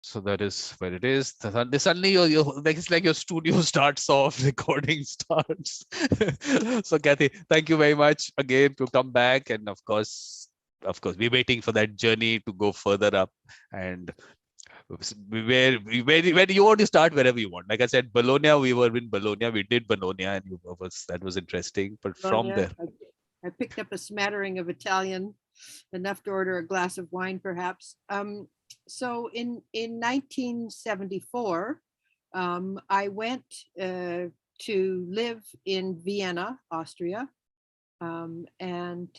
So that is where it is. Suddenly, like it's like your studio starts off, recording starts. So, Kathy, thank you very much again to come back, and of course, we're waiting for that journey to go further up. And where do you want to start? Wherever you want. Like I said, Bologna. We were in Bologna. We did Bologna, and that was interesting. But from Bologna. there, I picked up a smattering of Italian, enough to order a glass of wine, perhaps. So in 1974, I went to live in Vienna, Austria, and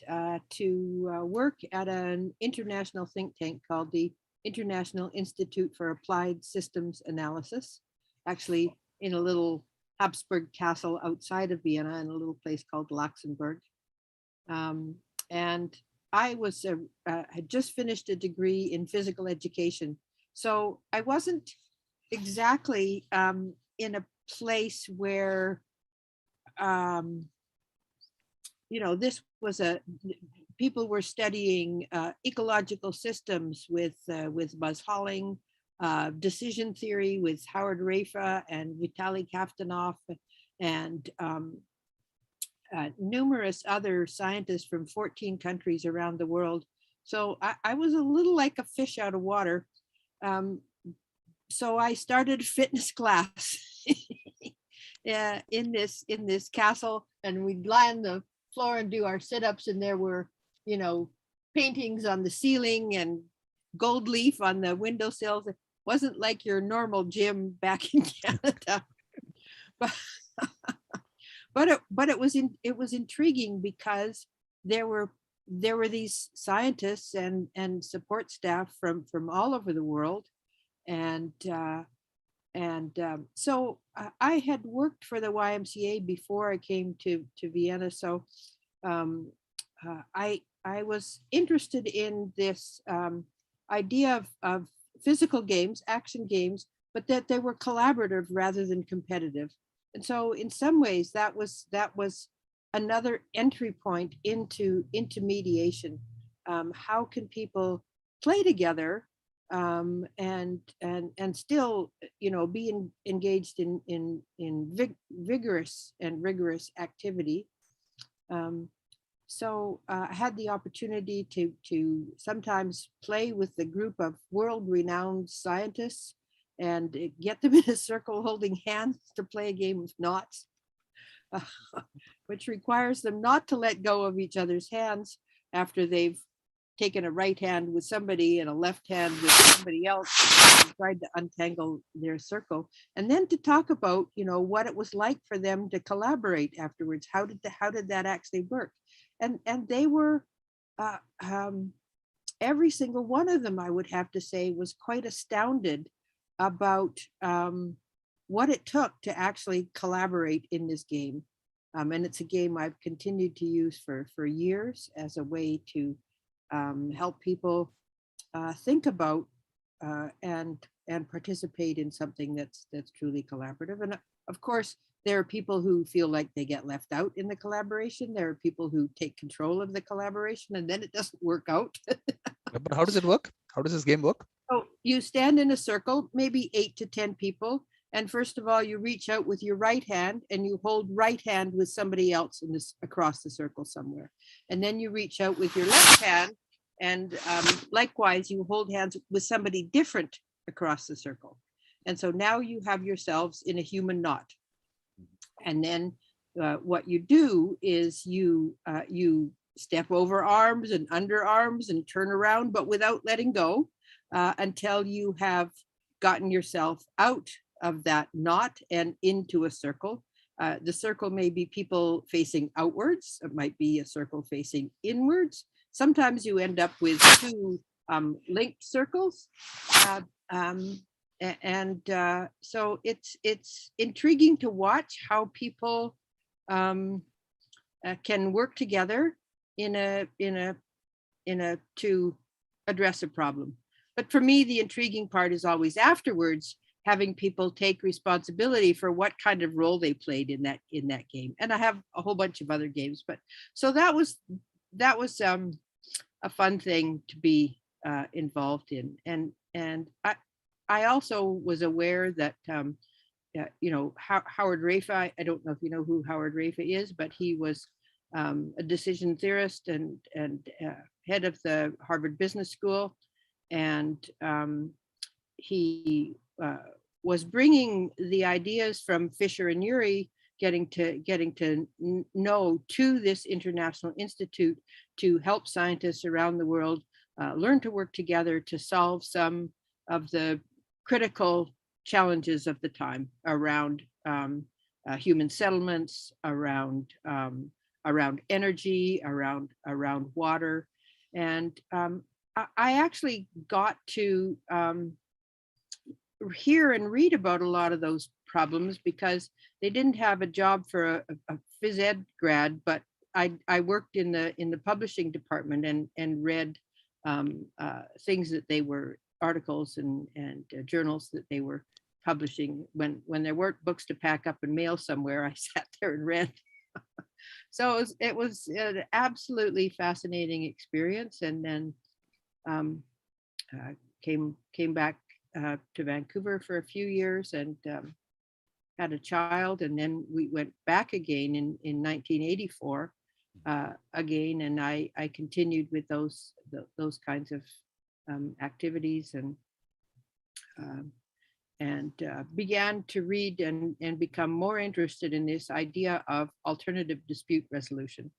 to work at an international think tank called the International Institute for Applied Systems Analysis, actually in a little Habsburg castle outside of Vienna in a little place called Luxembourg. And I was had just finished a degree in physical education, so I wasn't exactly in a place where this was people were studying ecological systems with Buzz Holling, decision theory with Howard Rafa and Vitaly Kaftanov, and numerous other scientists from 14 countries around the world. So I was a little like a fish out of water. So I started a fitness class in this castle, and we'd lie on the floor and do our sit-ups, and there were, paintings on the ceiling and gold leaf on the windowsills. It wasn't like your normal gym back in Canada. but but it was intriguing because there were these scientists and support staff from all over the world, and so I had worked for the YMCA before I came to Vienna, so I was interested in this idea of physical games, action games, but that they were collaborative rather than competitive. And so in some ways that was another entry point into mediation. How can people play together and still be engaged in vigorous and rigorous activity? So I had the opportunity to sometimes play with the group of world-renowned scientists and get them in a circle holding hands to play a game of knots, which requires them not to let go of each other's hands after they've taken a right hand with somebody and a left hand with somebody else and tried to untangle their circle, and then to talk about what it was like for them to collaborate afterwards. How did that actually work? And they were every single one of them, I would have to say, was quite astounded about what it took to actually collaborate in this game. And it's a game I've continued to use for years as a way to help people think about and participate in something that's truly collaborative. And of course, there are people who feel like they get left out in the collaboration. There are people who take control of the collaboration, and then it doesn't work out. but how does it work? How does this game work? So you stand in a circle, maybe 8 to 10 people. And first of all, you reach out with your right hand and you hold right hand with somebody else across the circle somewhere. And then you reach out with your left hand, and likewise, you hold hands with somebody different across the circle. And so now you have yourselves in a human knot. And then what you do is you step over arms and underarms and turn around, but without letting go until you have gotten yourself out of that knot and into a circle. The circle may be people facing outwards. It might be a circle facing inwards. Sometimes you end up with two linked circles. So it's intriguing to watch how people can work together to address a problem. But for me, the intriguing part is always afterwards, having people take responsibility for what kind of role they played in that game. And I have a whole bunch of other games, but so that was a fun thing to be involved in. And I also was aware that, Howard Rafa, I don't know if you know who Howard Rafa is, but he was a decision theorist and head of the Harvard Business School. And he was bringing the ideas from Fisher and Urey, getting to know to this international institute to help scientists around the world learn to work together to solve some of the critical challenges of the time around human settlements, around energy, around water. And I actually got to hear and read about a lot of those problems because they didn't have a job for a phys ed grad, but I worked in the publishing department and read things that they were articles and journals that they were publishing when there weren't books to pack up and mail somewhere. I sat there and read. So it was an absolutely fascinating experience. And then came back to Vancouver for a few years and had a child. And then we went back again in 1984 again. And I continued with those kinds of activities and began to read and become more interested in this idea of alternative dispute resolution,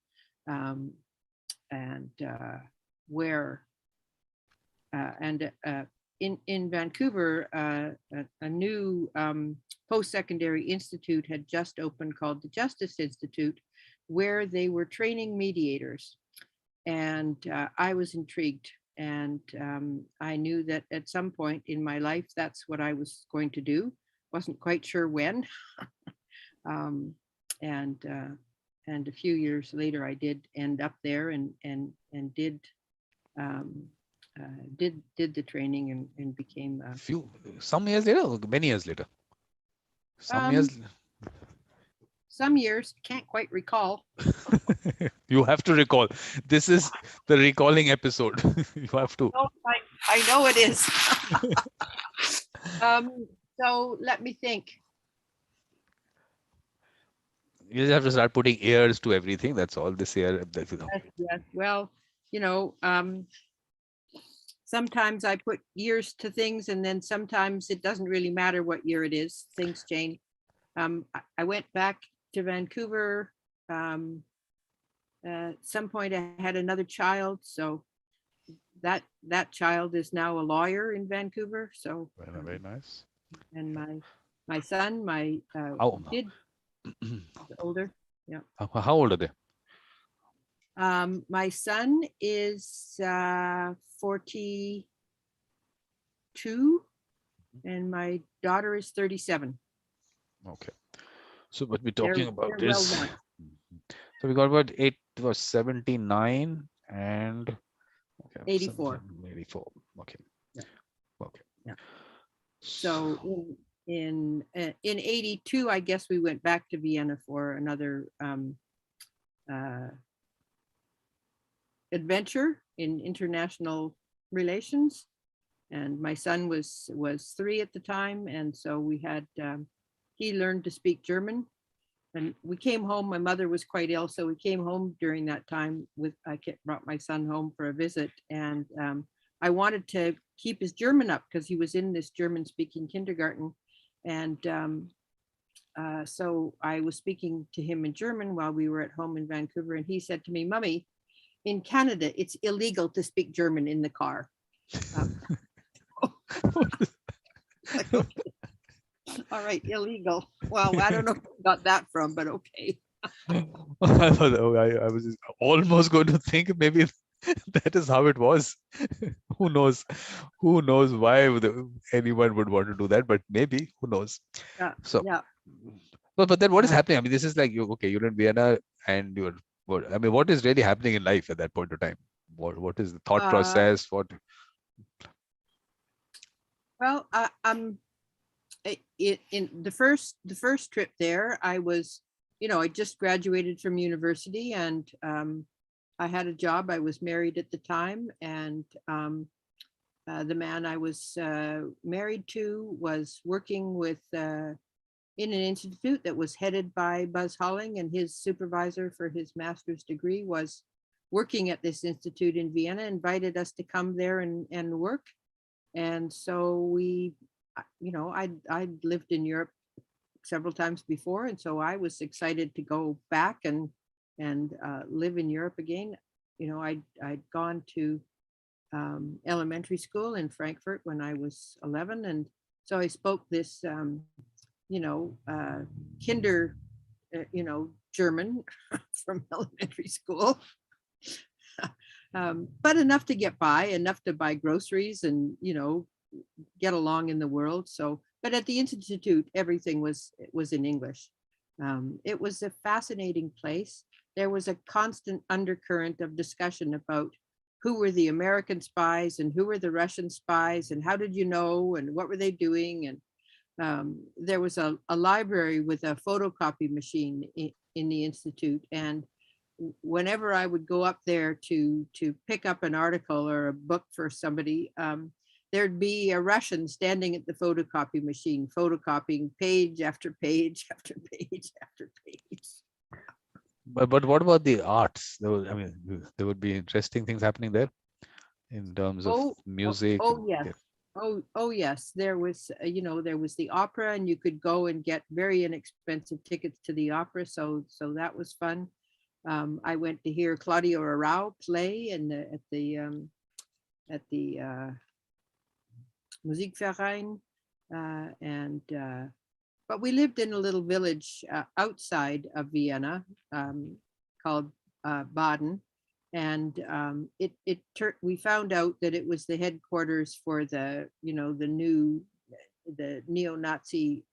in Vancouver, a new post-secondary institute had just opened called the Justice Institute, where they were training mediators. And I was intrigued. And I knew that at some point in my life, that's what I was going to do. Wasn't quite sure when. And a few years later, I did end up there and did the training and became some years later, or many years later. Some years, can't quite recall. You have to recall. This is the recalling episode. You have to. Oh, I know it is. So let me think. You just have to start putting ears to everything. That's all this year. Yes. Well, sometimes I put years to things, and then sometimes it doesn't really matter what year it is. Things change. I went back to Vancouver. At some point I had another child, so that child is now a lawyer in Vancouver. So very nice. And my son, kid, older. Yeah. How old are they? My son is 42 and my daughter is 37. Okay. So what we're talking about they're is, well so we got about 79 and 84. 84. Okay. Yeah. Okay. Yeah. So in 82, I guess we went back to Vienna for another adventure in international relations. And my son was 3 at the time. And so we had, he learned to speak German. And we came home, my mother was quite ill. So we came home during that time I brought my son home for a visit. And I wanted to keep his German up because he was in this German speaking kindergarten. And so I was speaking to him in German while we were at home in Vancouver. And he said to me, "Mommy, in Canada, it's illegal to speak German in the car." All right, illegal. Well, I don't know where I got that from, but okay. I was just almost going to think maybe that is how it was. Who knows? Who knows why anyone would want to do that? But maybe, who knows? Yeah. So, yeah. But then what is happening? I mean, this is like you're in Vienna and what is really happening in life at that point of time? What is the thought process? What? Well, in the first trip there, I was, I just graduated from university and I had a job. I was married at the time, and The man I was married to was working with in an institute that was headed by Buzz Holling, and his supervisor for his master's degree was working at this institute in Vienna, invited us to come there and work. And so we, I'd lived in Europe several times before, and so I was excited to go back and live in Europe again. I'd gone to elementary school in Frankfurt when I was 11, and so I spoke this kinder, German from elementary school. But enough to get by, enough to buy groceries and, get along in the world. So, but at the Institute, everything was in English. It was a fascinating place. There was a constant undercurrent of discussion about who were the American spies and who were the Russian spies and how did you know and what were they doing. And there was a library with a photocopy machine in the Institute. And whenever I would go up there to pick up an article or a book for somebody, there'd be a Russian standing at the photocopy machine, photocopying page after page after page after page. But what about the arts? There would be interesting things happening there in terms of music. Yes. Oh yes, there was there was the opera, and you could go and get very inexpensive tickets to the opera, so that was fun. I went to hear Claudio Arrau play at the Musikverein, but we lived in a little village outside of Vienna called Baden. And we found out that it was the headquarters for the neo-Nazi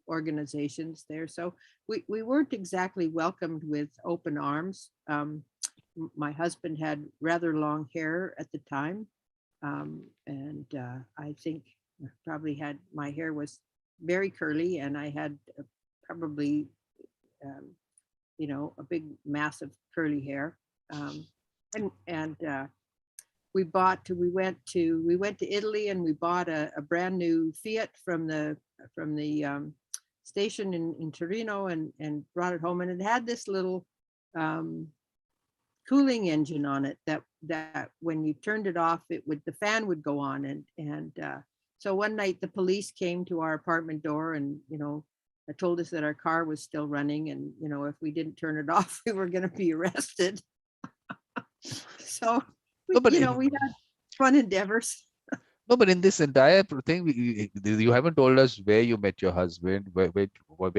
organizations there. So we weren't exactly welcomed with open arms. My husband had rather long hair at the time. And I think probably my hair was very curly, and I had probably, a big mass of curly hair. And we went to Italy, and we bought a brand new Fiat from the station in Torino, and brought it home, and it had this little cooling engine on it that when you turned it off, the fan would go on, and so one night the police came to our apartment door, and told us that our car was still running, and if we didn't turn it off, we were going to be arrested. So, we had fun endeavors. No, but in this entire thing, you haven't told us where you met your husband, where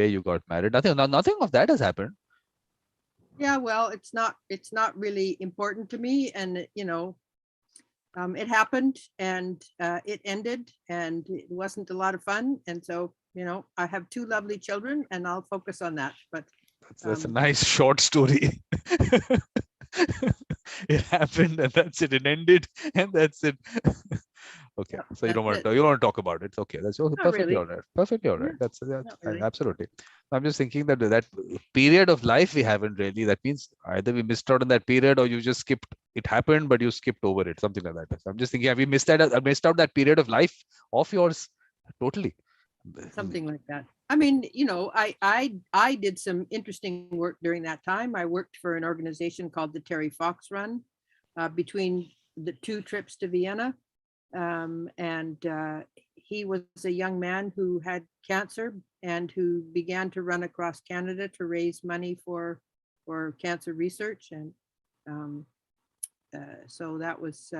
you got married. Nothing of that has happened. Yeah, well, it's not really important to me, and it happened, and it ended, and it wasn't a lot of fun, and so I have 2 lovely children, and I'll focus on that. But that's a nice short story. It happened, and that's it. It ended, and that's it. Okay, Yeah, so you don't want to talk about it. It's okay. That's perfectly really. all right. Perfectly all right. Yeah, That's really. absolutely. I'm just thinking that period of life we haven't really. That means either we missed out on that period, or you just skipped. It happened, but you skipped over it. Something like that. So I'm just thinking, have we missed out that period of life of yours? Totally. Something like that. I mean, I did some interesting work during that time. I worked for an organization called the Terry Fox Run between the 2 trips to Vienna. And he was a young man who had cancer and who began to run across Canada to raise money for cancer research. And so that was.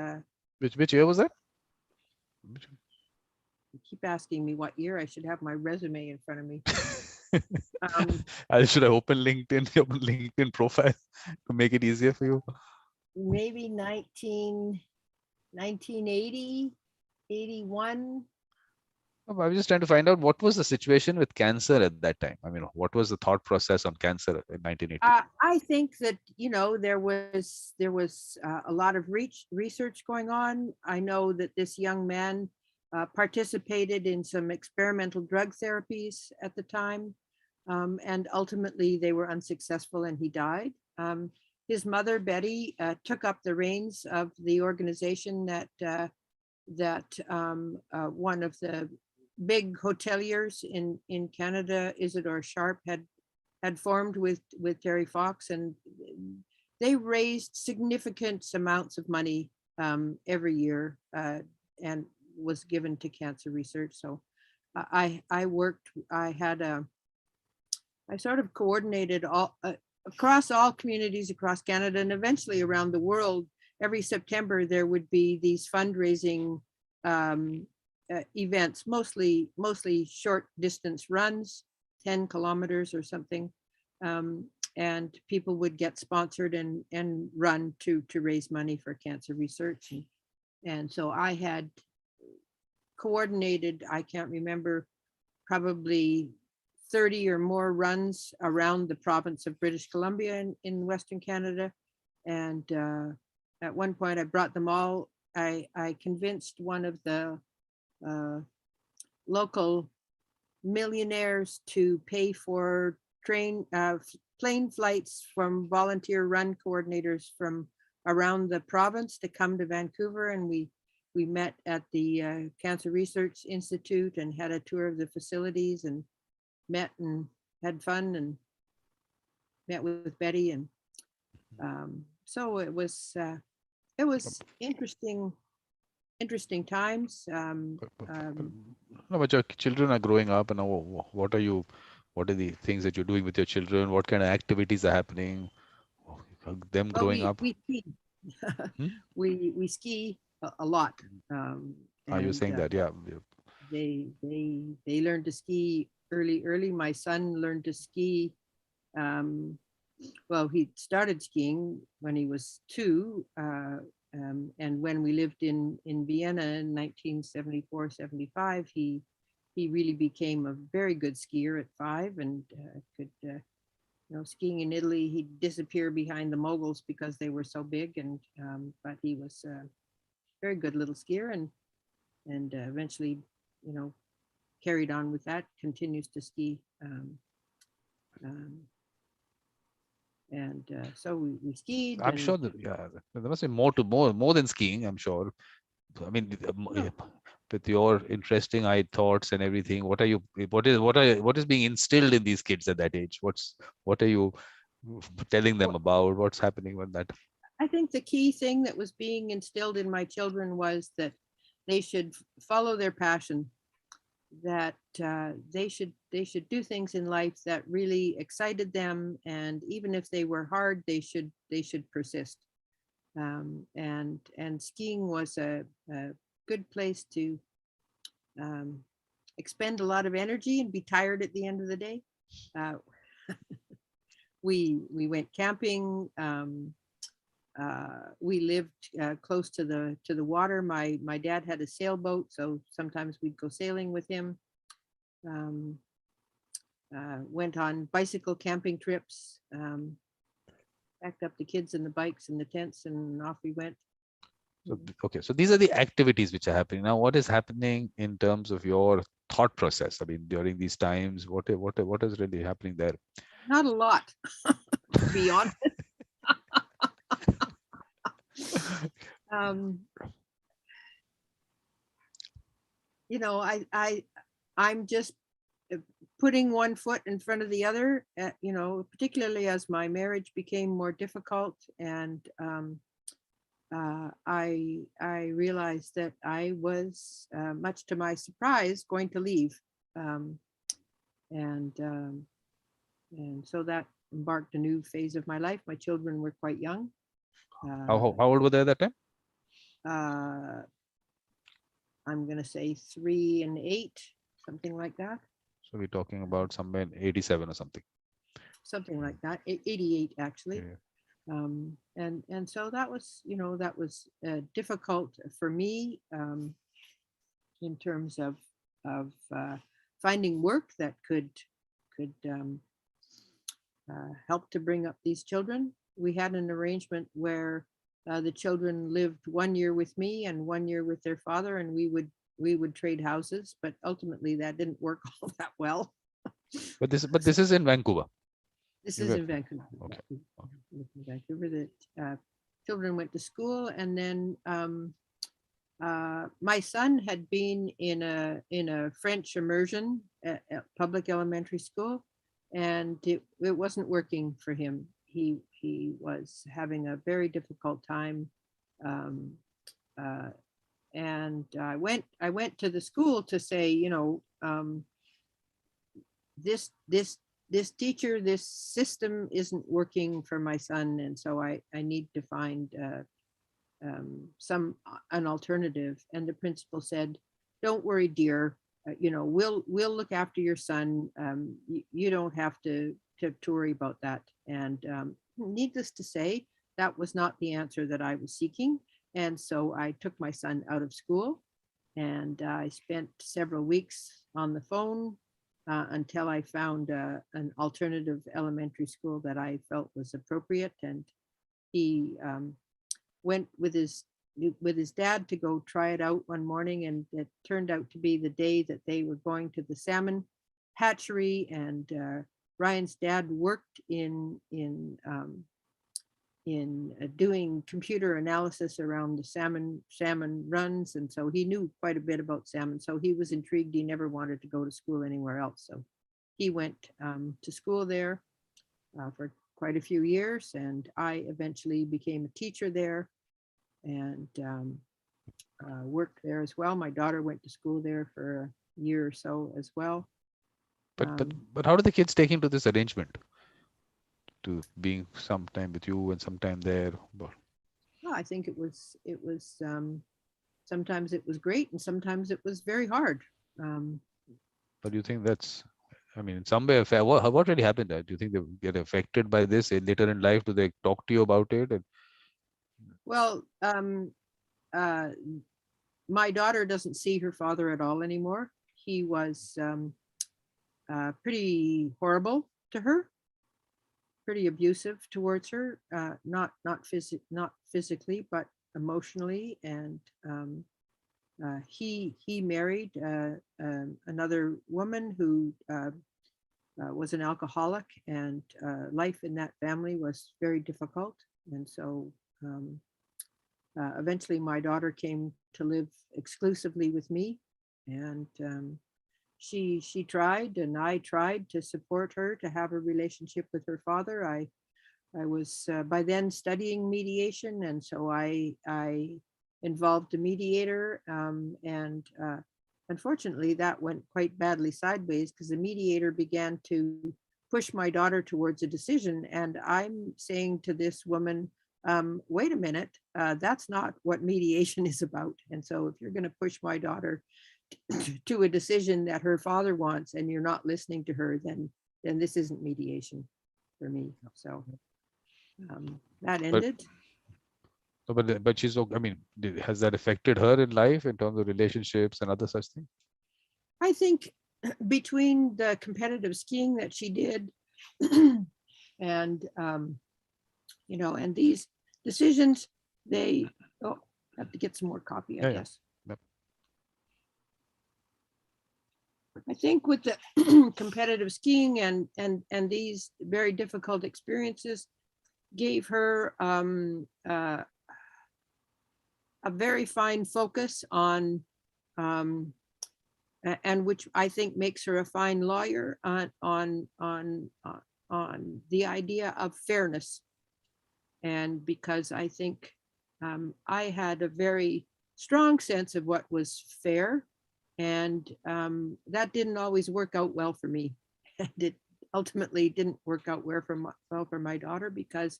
Which year was that? You keep asking me what year. I should have my resume in front of me. Should I open LinkedIn profile to make it easier for you? Maybe 1980, 81. I was just trying to find out what was the situation with cancer at that time. I mean, what was the thought process on cancer in 1980? I think that there was a lot of research going on. I know that this young man participated in some experimental drug therapies at the time, and ultimately they were unsuccessful, and he died. His mother, Betty, took up the reins of the organization that one of the big hoteliers in Canada, Isidore Sharp, had formed with Terry Fox, and they raised significant amounts of money every year and was given to cancer research. So I sort of coordinated all across all communities across Canada and eventually around the world. Every September there would be these fundraising events, mostly short distance runs, 10 kilometers or something. And people would get sponsored and run to raise money for cancer research. And so I had coordinated, I can't remember, probably 30 or more runs around the province of British Columbia in Western Canada. And at one point I brought them all. I convinced one of the local millionaires to pay for plane flights from volunteer run coordinators from around the province to come to Vancouver. And we met at the Cancer Research Institute and had a tour of the facilities and met and had fun and met with Betty. And so it was interesting times. No, but your children are growing up, and what are the things that you're doing with your children? What kind of activities are happening? Them Well, growing up? we ski. Hmm? We ski a lot. Are you saying that? Yeah. They learned to ski early. My son learned to ski. Well, he started skiing when he was 2. And when we lived in Vienna in 1974-75, he really became a very good skier at 5 and could, skiing in Italy, he'd disappear behind the moguls because they were so big. And but he was a very good little skier and eventually, carried on with that, continues to ski. So we skied. I'm sure that there must be more than skiing. I'm sure. I mean, with your interesting thoughts and everything, what is being instilled in these kids at that age? What are you telling them about? What's happening with that? I think the key thing that was being instilled in my children was that they should follow their passion, that they should do things in life that really excited them, and even if they were hard, they should persist. And skiing was a good place to expend a lot of energy and be tired at the end of the day. We went camping. We lived close to the water. My dad had a sailboat, so sometimes we'd go sailing with him. Went on bicycle camping trips. Packed up the kids and the bikes and the tents, and off we went. So, okay, so these are the activities which are happening. Now, what is happening in terms of your thought process? I mean, during these times, what is really happening there? Not a lot, to be honest. I'm just putting one foot in front of the other, particularly as my marriage became more difficult, and I realized that I was, much to my surprise, going to leave, and so that embarked a new phase of my life. My children were quite young. How old were they at that time? I'm going to say 3 and 8, something like that. So we're talking about somewhere in 87 or something. Something like that, 88 actually. Yeah. And so that was, difficult for me in terms of finding work that could help to bring up these children. We had an arrangement where the children lived 1 year with me and 1 year with their father, and we would trade houses, but ultimately that didn't work all that well. But this is in Vancouver. This is in Vancouver. Okay. In Vancouver. That children went to school, and then My son had been in a French immersion at public elementary school, and it wasn't working for him. He was having a very difficult time, um, uh, and I went to the school to say, this teacher, this system isn't working for my son, and so I need to find an alternative. And the principal said, "Don't worry, dear. We'll look after your son. You don't have to worry about that." And needless to say, that was not the answer that I was seeking. And so I took my son out of school, and I spent several weeks on the phone until I found an alternative elementary school that I felt was appropriate. And he went with his dad to go try it out one morning, and it turned out to be the day that they were going to the salmon hatchery. And Ryan's dad worked in doing computer analysis around the salmon runs, and so he knew quite a bit about salmon. So he was intrigued. He never wanted to go to school anywhere else, so he went to school there for quite a few years, and I eventually became a teacher there and worked there as well. My daughter went to school there for a year or so as well. But how do the kids take into this arrangement to being sometime with you and sometime there? Well, I think it was sometimes it was great and sometimes it was very hard. But do you think that's, I mean, in some way, what really happened there? Do you think they get affected by this later in life? Do they talk to you about it? Well, my daughter doesn't see her father at all anymore. He was pretty horrible to her, pretty abusive towards her, not physically, but emotionally. And he married another woman who was an alcoholic, and life in that family was very difficult. And so eventually my daughter came to live exclusively with me, and she tried, and I tried to support her to have a relationship with her father. I was by then studying mediation, and so I involved a mediator, and unfortunately that went quite badly sideways, because the mediator began to push my daughter towards a decision. And I'm saying to this woman, wait a minute, that's not what mediation is about. And so if you're going to push my daughter to a decision that her father wants and you're not listening to her, then this isn't mediation for me. So that ended. But she's, I mean, has that affected her in life in terms of relationships and other such things? I think between the competitive skiing that she did and and these decisions, they have to get some more coffee, I guess. Yep. I think with the competitive skiing and these very difficult experiences gave her a very fine focus on and which I think makes her a fine lawyer on the idea of fairness. And because I think I had a very strong sense of what was fair, and that didn't always work out well for me. And it ultimately didn't work out well for my daughter, because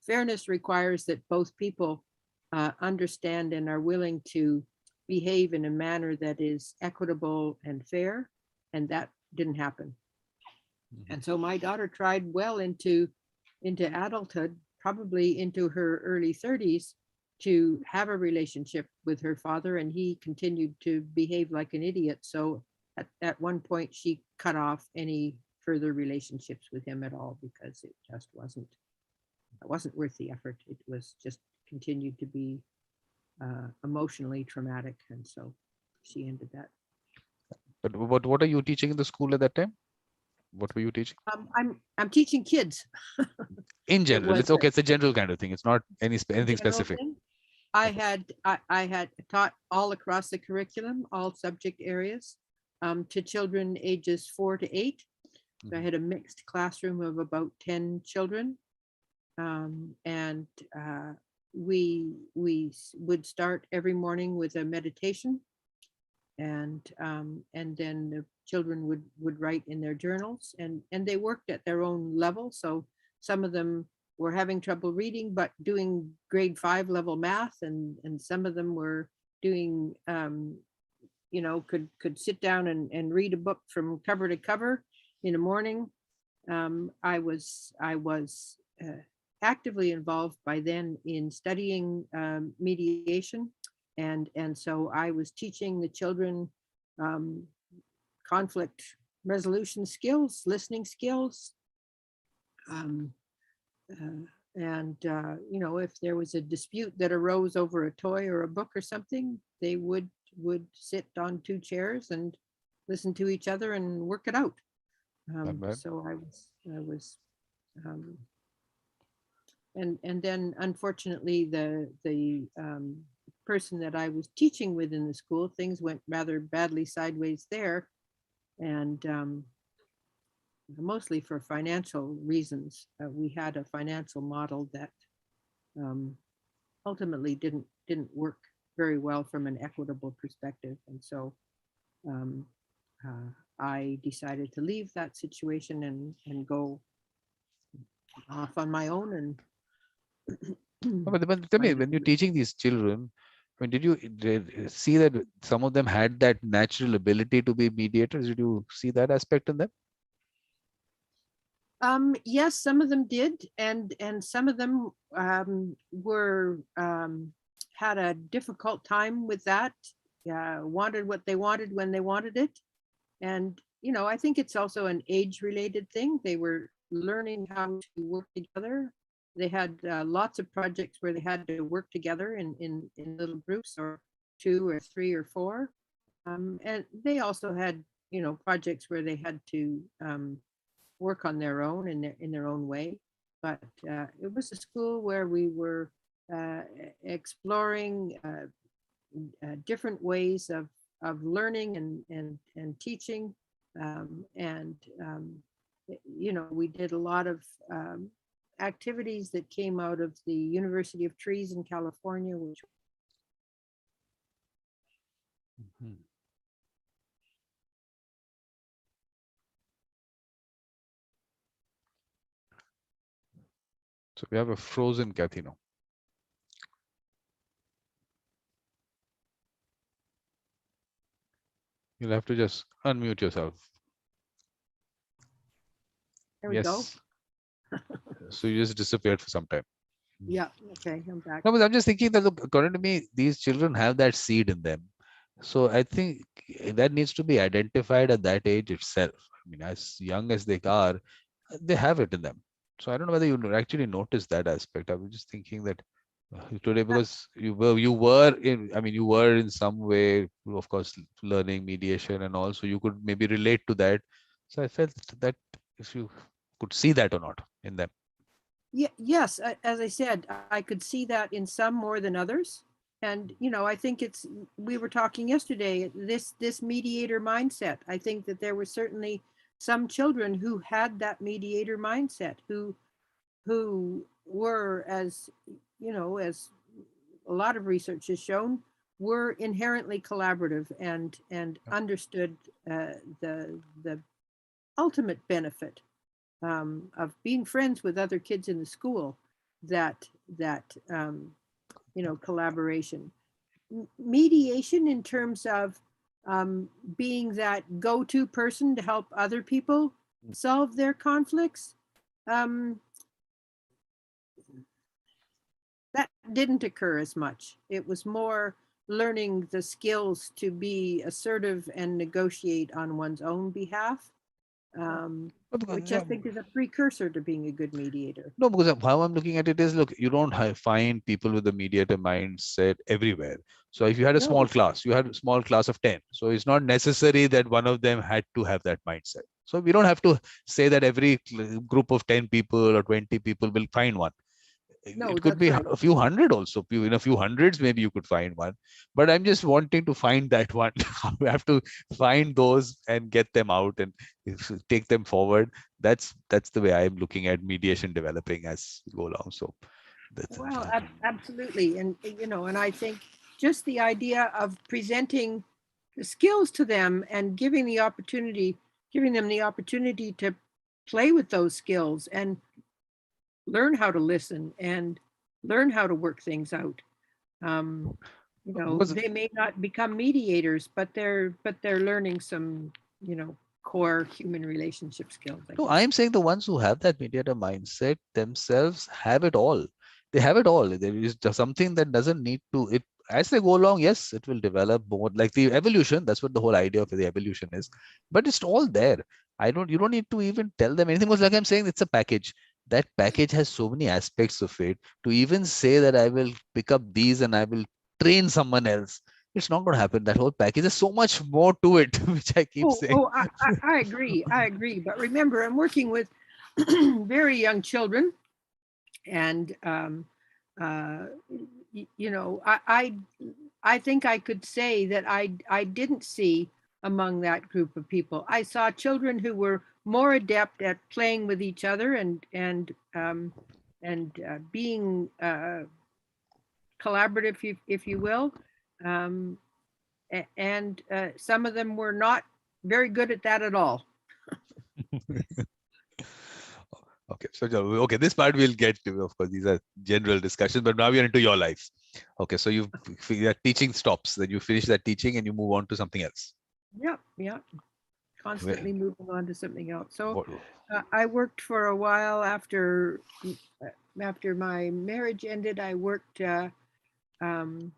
fairness requires that both people understand and are willing to behave in a manner that is equitable and fair, and that didn't happen. Mm-hmm. And so my daughter tried well into adulthood, probably into her early 30s, to have a relationship with her father, and he continued to behave like an idiot. So at one point she cut off any further relationships with him at all, because it just wasn't worth the effort. It was just continued to be emotionally traumatic, and so she ended that. But what are you teaching in the school at that time? What were you teaching? I'm teaching kids. In general, it's okay. It's a general kind of thing. It's not anything specific. Thing. I had taught all across the curriculum, all subject areas, to children ages 4 to 8. So I had a mixed classroom of about 10 children. And we would start every morning with a meditation, and then the children would write in their journals, and they worked at their own level. So some of them were having trouble reading but doing grade 5 level math, and some of them were doing could sit down and read a book from cover to cover in the morning. I was actively involved by then in studying mediation, and so I was teaching the children conflict resolution skills, listening skills, and if there was a dispute that arose over a toy or a book or something, they would sit on 2 chairs and listen to each other and work it out. So I was and then unfortunately the person that I was teaching with in the school, things went rather badly sideways there, and mostly for financial reasons. We had a financial model that ultimately didn't work very well from an equitable perspective, and so I decided to leave that situation and go off on my own. And but tell me, when you're teaching these children, I mean, did you see that some of them had that natural ability to be mediators? Did you see that aspect in them? Yes, some of them did, and some of them were had a difficult time with that. Wanted what they wanted when they wanted it, and I think it's also an age-related thing. They were learning how to work together. They had lots of projects where they had to work together in little groups, or 2 or 3 or 4, and they also had projects where they had to work on their own in their own way. But it was a school where we were exploring different ways of learning and teaching, and we did a lot of activities that came out of the University of Trees in California, which So we have a frozen Kathy now. You'll have to just unmute yourself. there we go. So you just disappeared for some time. Yeah. Okay, I'm back. No, but I'm just thinking that, look, according to me, these children have that seed in them. So I think that needs to be identified at that age itself. I mean, as young as they are, they have it in them. So I don't know whether you actually notice that aspect. I was just thinking that today, because you were in some way, of course, learning mediation, and also you could maybe relate to that. So I felt that if you could see that or not in them. Yeah, yes, as I said, I could see that in some more than others. And I think we were talking yesterday, this mediator mindset. I think that there were certainly some children who had that mediator mindset, who were, as as a lot of research has shown, were inherently collaborative and understood the ultimate benefit of being friends with other kids in the school, that collaboration. Mediation, in terms of being that go-to person to help other people solve their conflicts, that didn't occur as much. It was more learning the skills to be assertive and negotiate on one's own behalf, which I think is a precursor to being a good mediator. No, because how I'm looking at it is, look, you don't find people with a mediator mindset everywhere. So if you had a small class, you had a small class of 10. So it's not necessary that one of them had to have that mindset. So we don't have to say that every group of 10 people or 20 people will find one. No, It could that's be right. a few hundred also. In a few hundreds, maybe you could find one. But I'm just wanting to find that one. We have to find those and get them out and take them forward. That's the way I'm looking at mediation developing as we go along. So that's Well, absolutely. And, and I think just the idea of presenting the skills to them and giving them the opportunity to play with those skills and learn how to listen and learn how to work things out. Um, because they may not become mediators, but they're learning some, core human relationship skills, I no, guess. I'm saying the ones who have that mediator mindset themselves have it all. They have it all. There is just something that doesn't need to it as they go along. Yes, it will develop more like the evolution. That's what the whole idea of the evolution is. But it's all there. You don't need to even tell them anything. Because like I'm saying, it's a package. That package has so many aspects of it. To even say that I will pick up these and I will train someone else, it's not going to happen. That whole package, there's so much more to it, which I keep saying. I agree. I agree. But remember, I'm working with very young children, and uh, I think I could say that I didn't see among that group of people. I saw children who were more adept at playing with each other and being collaborative, if you will. Um, and some of them were not very good at that at all. Okay, so okay, this part we'll get to. Of course, these are general discussions, but now we are into your life. Okay, so your teaching stops, then you finish that teaching and you move on to something else. Yeah, yeah. Where, Constantly moving on to something else. So what, I worked for a while after my marriage ended. I worked um,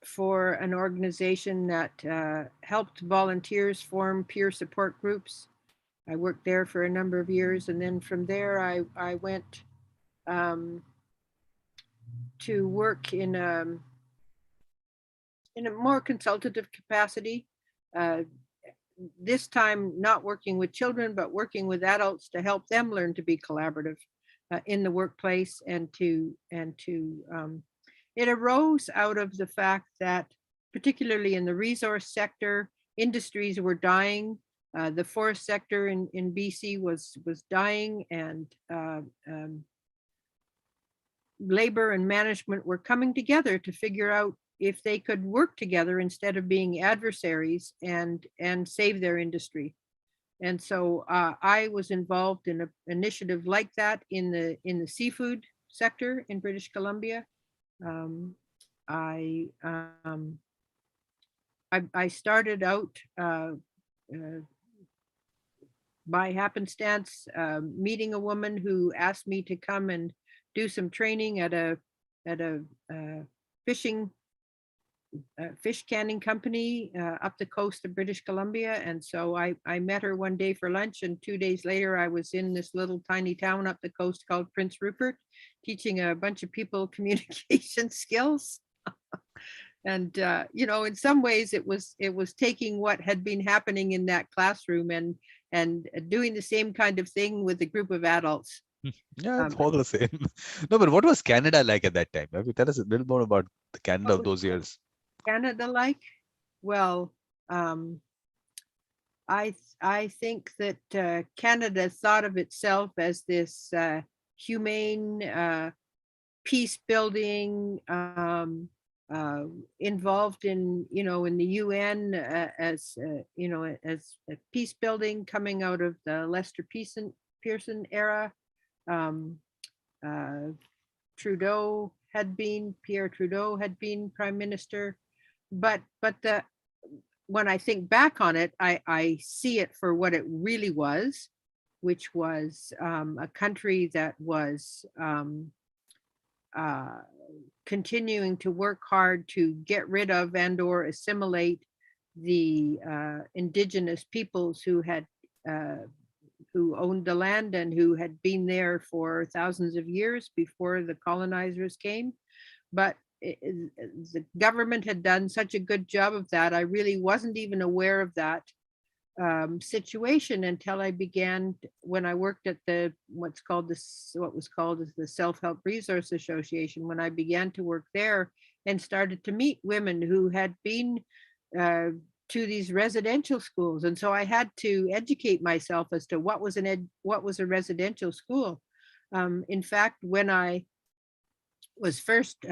for an organization that helped volunteers form peer support groups. I worked there for a number of years, and then from there I went um, to work in a more consultative capacity. Uh, this time, not working with children, but working with adults to help them learn to be collaborative in the workplace and to. It arose out of the fact that, particularly in the resource sector, industries were dying. The forest sector in BC was dying, and labor and management were coming together to figure out if they could work together instead of being adversaries and save their industry. And so I was involved in an initiative like that in the seafood sector in British Columbia. Um, I, um, I started out uh, by happenstance meeting a woman who asked me to come and do some training at a fishing fish canning company up the coast of British Columbia. And so I met her one day for lunch, and 2 days later I was in this little tiny town up the coast called Prince Rupert, teaching a bunch of people communication skills. And in some ways it was taking what had been happening in that classroom and doing the same kind of thing with a group of adults. yeah, it's Um, all the same. No, but what was Canada like at that time? Maybe tell us a little more about the Canada what of was those years. Canada like? Well, um, I think that Canada thought of itself as this humane, peace building, involved in the UN as a peace building coming out of the Lester Pearson era. Um, uh, Pierre Trudeau had been prime minister, but when I think back on it, I see it for what it really was, which was a country that was uh, continuing to work hard to get rid of and or assimilate the indigenous peoples uh, who owned the land and who had been there for thousands of years before the colonizers came. But the government had done such a good job of that. I really wasn't even aware of that situation until I began, when I worked at what was called as the Self-Help Resource Association, when I began to work there and started to meet women who had been to these residential schools. And so I had to educate myself as to what was a residential school. In fact, when I was first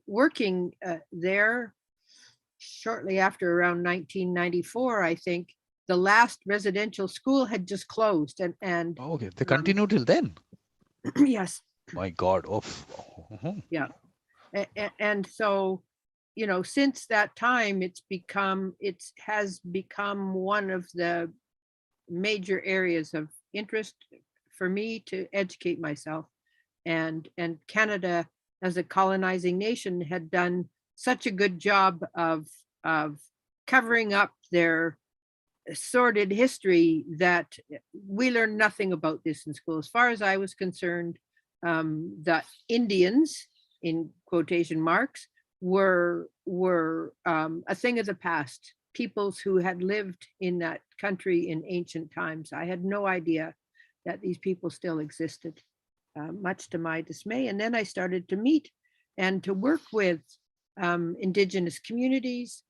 working there, shortly after, around 1994, I think, the last residential school had just closed. And Okay, they continue till then. yes. My God. Oh. Yeah. And so, since that time, it has become one of the major areas of interest for me to educate myself. And Canada, as a colonizing nation, had done such a good job of covering up their sordid history that we learned nothing about this in school. As far as I was concerned, the Indians, in quotation marks, were a thing of the past, peoples who had lived in that country in ancient times. I had no idea that these people still existed, much to my dismay. And then I started to meet and to work with Indigenous communities.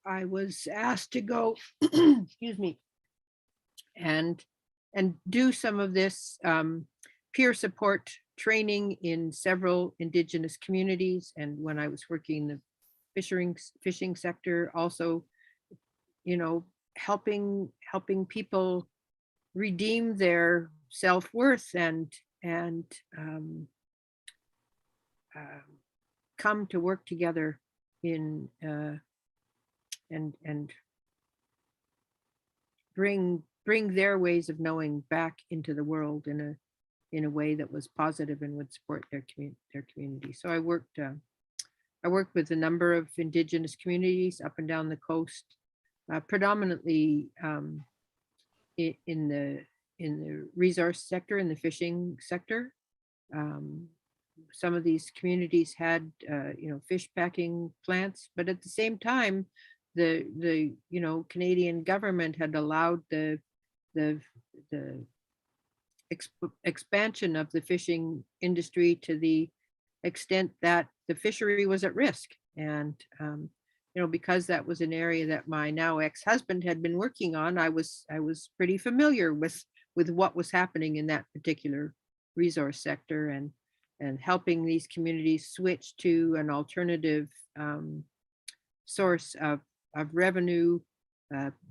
I was asked to go, excuse me, and do some of this peer support training in several Indigenous communities. And when I was working in the fishing sector, also, helping people redeem their self-worth and come to work together in and bring their ways of knowing back into the world in a way that was positive and would support their community. So I worked with a number of Indigenous communities up and down the coast, predominantly in the resource sector, in the fishing sector. Some of these communities had fish packing plants, but at the same time, the Canadian government had allowed the expansion of the fishing industry to the extent that the fishery was at risk. And because that was an area that my now ex-husband had been working on, I was pretty familiar with what was happening in that particular resource sector, and helping these communities switch to an alternative source of revenue.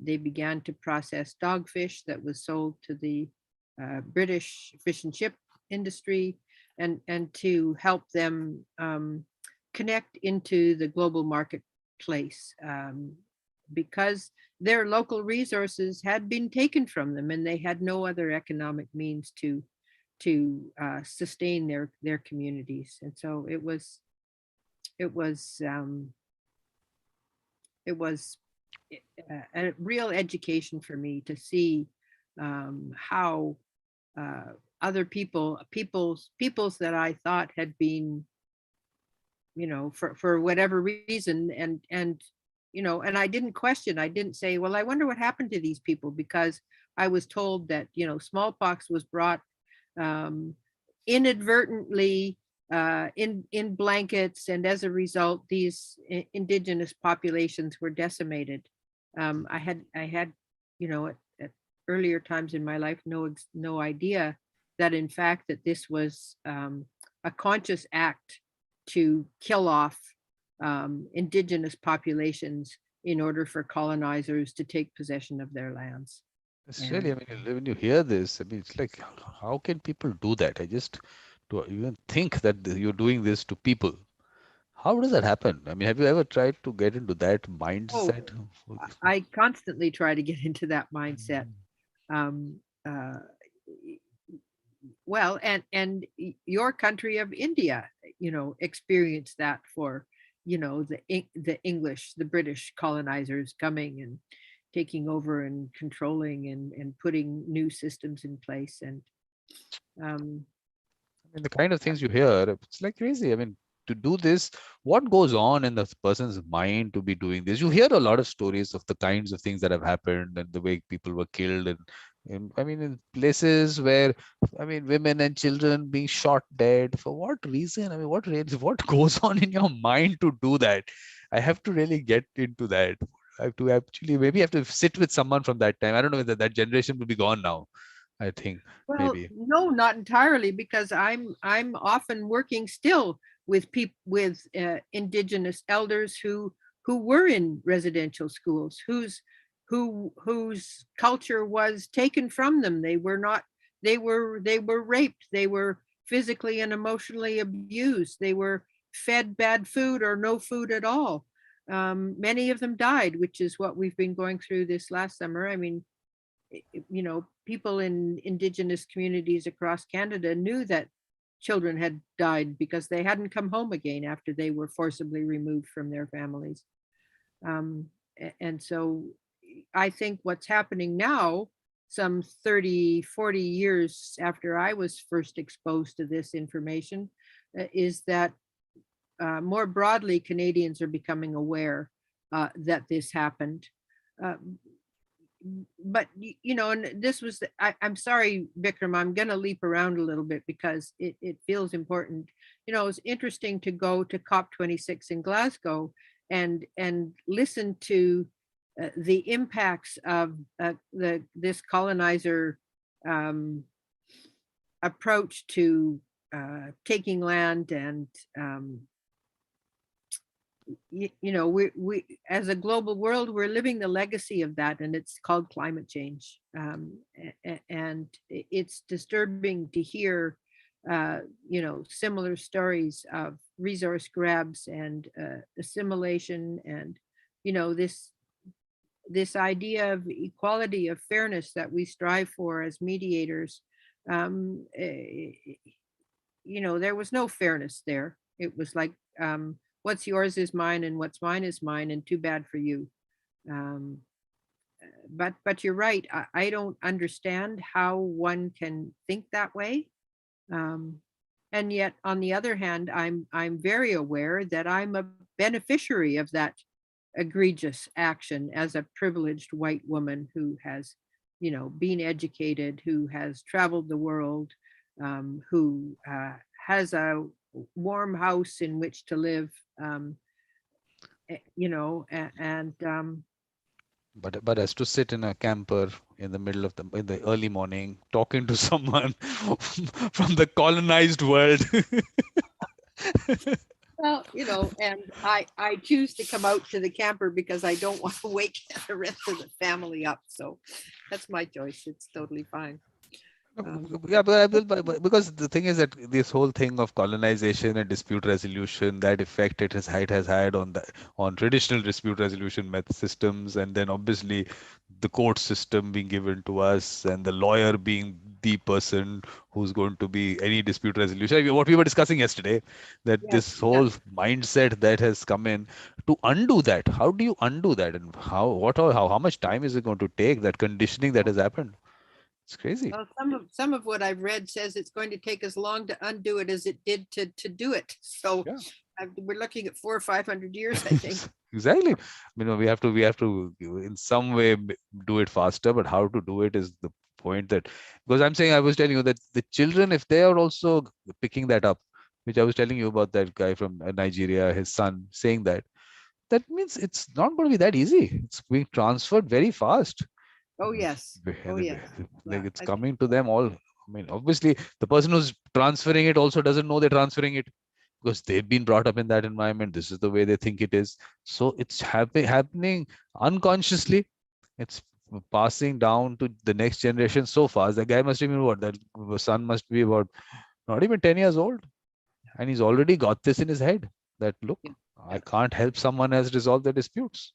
They began to process dogfish that was sold to the British fish and chip industry, and to help them connect into the global marketplace, because their local resources had been taken from them and they had no other economic means to sustain their communities. And so it was a real education for me to see how other peoples that I thought had been, for whatever reason, and I didn't question. I didn't say, well, I wonder what happened to these people, because I was told that smallpox was brought inadvertently in blankets, and as a result, these Indigenous populations were decimated. I had at earlier times in my life no idea that in fact that this was a conscious act to kill off Indigenous populations in order for colonizers to take possession of their lands. It's really, when you hear this, it's like, how can people do that? To even think that you're doing this to people. How does that happen? Have you ever tried to get into that mindset? I constantly try to get into that mindset. Well, and your country of India, experienced that for, the English, the British colonizers coming and taking over and controlling and putting new systems in place. And the kind of things you hear, it's like crazy. to do this, what goes on in the person's mind to be doing this? You hear a lot of stories of the kinds of things that have happened and the way people were killed, and I mean, in places where, I mean, women and children being shot dead. For what reason? I mean, what goes on in your mind to do that? I have to really get into that. I have to actually maybe have to sit with someone from that time. I don't know whether that generation will be gone now. I think Well, maybe. no, not entirely, because I'm often working still with people with indigenous elders who were in residential schools, whose culture was taken from them. They were not. They were raped. They were physically and emotionally abused. They were fed bad food or no food at all. Many of them died, which is what we've been going through this last summer. I mean, people in indigenous communities across Canada knew that children had died because they hadn't come home again after they were forcibly removed from their families. And so I think what's happening now, some 30, 40 years after I was first exposed to this information, is that more broadly, Canadians are becoming aware that this happened. Uh, but and this was I'm sorry, Vikram, I'm gonna leap around a little bit because it feels important. It's interesting to go to COP26 in Glasgow and listen to the impacts of this colonizer approach to taking land, and we as a global world, we're living the legacy of that, and it's called climate change. And it's disturbing to hear similar stories of resource grabs and assimilation, and this idea of equality, of fairness that we strive for as mediators. There was no fairness there. It was like, what's yours is mine, and what's mine is mine, and too bad for you. Um, but you're right. I don't understand how one can think that way. Um, and yet, on the other hand, I'm very aware that I'm a beneficiary of that egregious action as a privileged white woman who has, been educated, who has traveled the world, who has a warm house in which to live, and But as to sit in a camper in the middle of in the early morning talking to someone from the colonized world. well, and I choose to come out to the camper because I don't want to wake the rest of the family up. So that's my choice. It's totally fine. Yeah, but I will, because the thing is that this whole thing of colonization and dispute resolution, that effect it has had on traditional dispute resolution method systems, and then obviously the court system being given to us, and the lawyer being the person who's going to be any dispute resolution. I mean, what we were discussing yesterday, that Yes, this yes. whole mindset that has come in, to undo that. How do you undo that, and how much time is it going to take? That conditioning that has happened. It's crazy. Well, some of what I've read says it's going to take as long to undo it as it did to do it. So Yeah. we're looking at 400 or 500 years, I think. Exactly. We have to in some way do it faster, but how to do it is the point. That, because I'm saying, I was telling you that the children, if they are also picking that up, which I was telling you about, that guy from Nigeria, his son saying that, that means it's not going to be that easy. It's being transferred very fast. Oh, yes. Oh, yes. Like, Yeah, it's I think coming to so. them all. I mean, obviously, the person who's transferring it also doesn't know they're transferring it, because they've been brought up in that environment. This is the way they think it is. So it's happening unconsciously. It's passing down to the next generation so fast. The guy must have been what? That son must be about not even 10 years old. And he's already got this in his head that, look, Yeah, I yeah. can't help someone else resolve their disputes.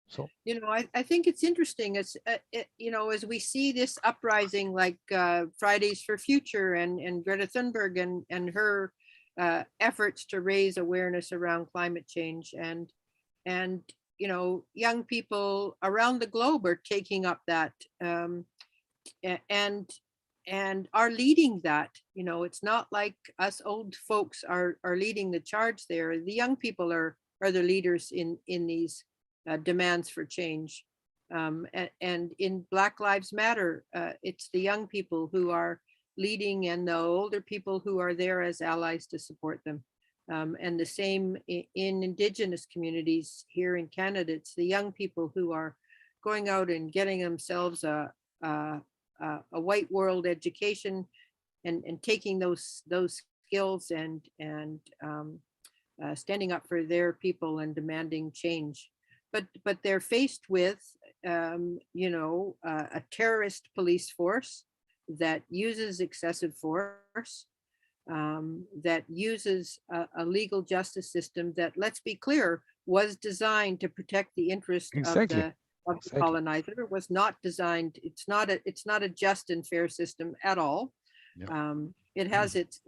So, I think it's interesting as as we see this uprising, like Fridays for Future and Greta Thunberg and her efforts to raise awareness around climate change, and young people around the globe are taking up that, and and are leading that. It's not like us old folks are leading the charge there. The young people are the leaders in these demands for change. And in Black Lives Matter, it's the young people who are leading and the older people who are there as allies to support them. And the same in Indigenous communities here in Canada. It's the young people who are going out and getting themselves a white world education and taking those skills and standing up for their people and demanding change. But they're faced with a terrorist police force that uses excessive force, that uses a legal justice system that, let's be clear, was designed to protect the interest of Exactly. the Exactly. colonizer. Was not designed. It's not a just and fair system at all. Yeah. It has its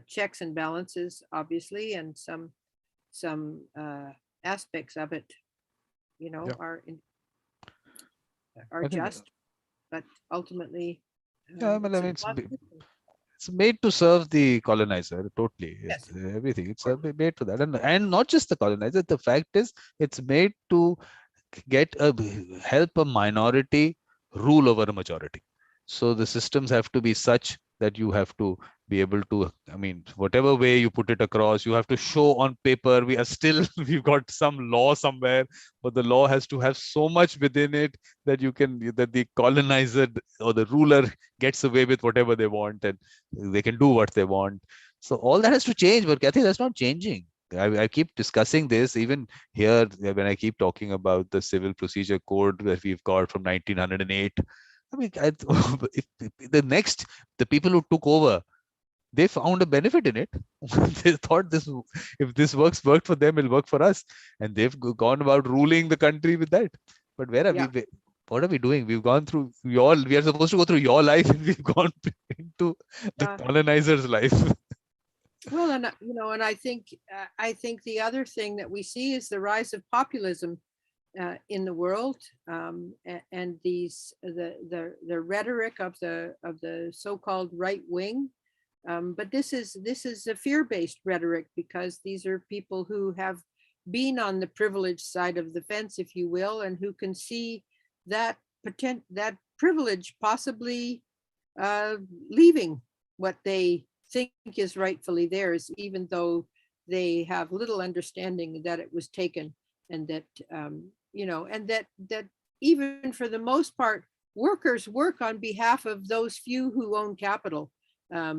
checks and balances, obviously, and some aspects of it, Yeah. are I think, just, but ultimately, yeah, I it's a mean, flawed system. it's made to serve the colonizer totally. Yes, Everything. It's of course. made to that, and not just the colonizer. The fact is, it's made to help a minority rule over a majority. So the systems have to be such that you have to be able to, I mean, whatever way you put it across, you have to show on paper we are still we've got some law somewhere, but the law has to have so much within it that that the colonizer or the ruler gets away with whatever they want, and they can do what they want. So all that has to change, but Kathy, that's not changing. I keep discussing this even here when I keep talking about the civil procedure code that we've got from 1908. I mean, if the people who took over, they found a benefit in it. They thought if this worked for them, it'll work for us, and they've gone about ruling the country with that. But where are Yeah. we? What are we doing? We've gone through your. We are supposed to go through your life, and we've gone into the colonizer's life. Well, and I think the other thing that we see is the rise of populism in the world, and the rhetoric of the so-called right wing. But this is a fear-based rhetoric, because these are people who have been on the privileged side of the fence, if you will, and who can see that that privilege possibly leaving what they think is rightfully theirs, even though they have little understanding that it was taken, and that and that even for the most part, workers work on behalf of those few who own capital. They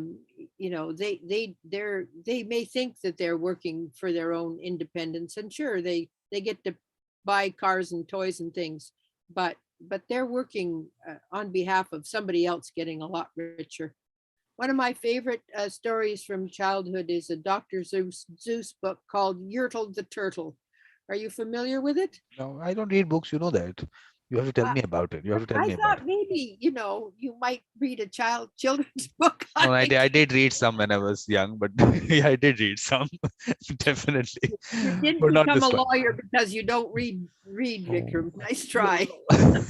may think that they're working for their own independence, and sure, they get to buy cars and toys and things, but they're working on behalf of somebody else getting a lot richer. One of my favorite stories from childhood is a Dr. Seuss book called Yertle the Turtle. Are you familiar with it? No, I don't read books. You know that. You have to tell Uh, me about it. You have to tell I me about it. thought maybe, you might read a children's book on No, it. I did read some when I was young, but yeah, I did read some, definitely, You didn't but not become a this one. lawyer because you don't read, Oh. Vikram. Nice No, try. no.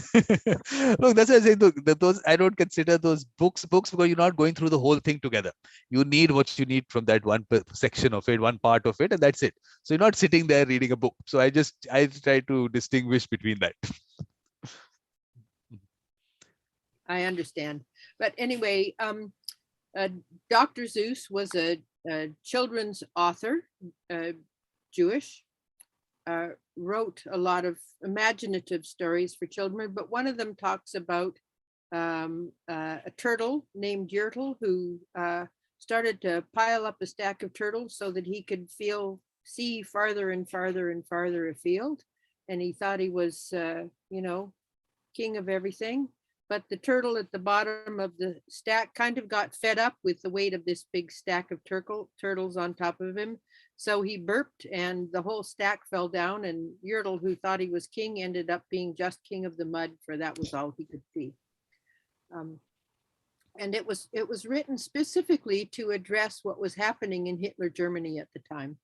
Look, that's why I say, look, those I don't consider those books because you're not going through the whole thing together. You need what you need from that one section of it, one part of it, and that's it. So you're not sitting there reading a book. So I try to distinguish between that. I understand. But anyway, uh, Dr. Seuss was a children's author, Jewish, wrote a lot of imaginative stories for children, but one of them talks about a turtle named Yertle who started to pile up a stack of turtles so that he could see farther and farther and farther afield. And he thought he was, king of everything. But the turtle at the bottom of the stack kind of got fed up with the weight of this big stack of turtles on top of him. So he burped and the whole stack fell down, and Yertle, who thought he was king, ended up being just king of the mud, for that was all he could see. Um, and it was written specifically to address what was happening in Hitler Germany at the time.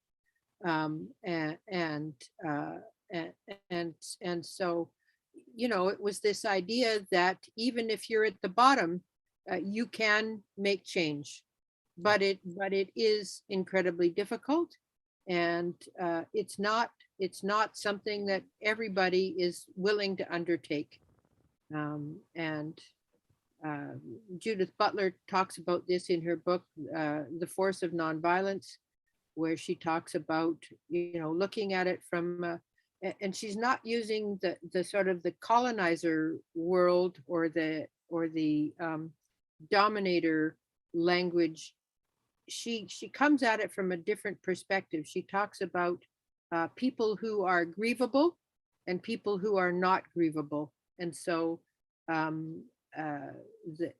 Um, and, and, uh, and so it was this idea that even if you're at the bottom, you can make change, but it is incredibly difficult, and it's not something that everybody is willing to undertake. And Judith Butler talks about this in her book, The Force of Nonviolence, where she talks about, looking at it from, and she's not using the sort of the colonizer world or the dominator language. She comes at it from a different perspective. She talks about people who are grievable and people who are not grievable. And so um, the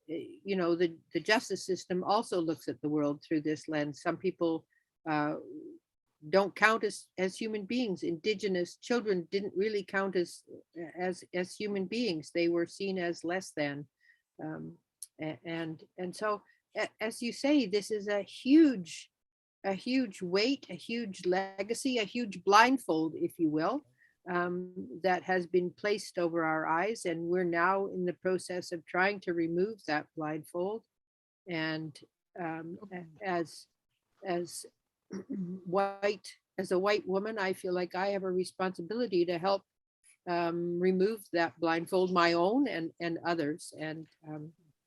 justice system also looks at the world through this lens. Some people uh, don't count as human beings. Indigenous children didn't really count as human beings. They were seen as less than. Um, and so, as you say, this is a huge weight, a huge legacy, a huge blindfold, if you will, that has been placed over our eyes. And we're now in the process of trying to remove that blindfold. And as as as a white woman, I feel like I have a responsibility to help remove that blindfold, my own and others. And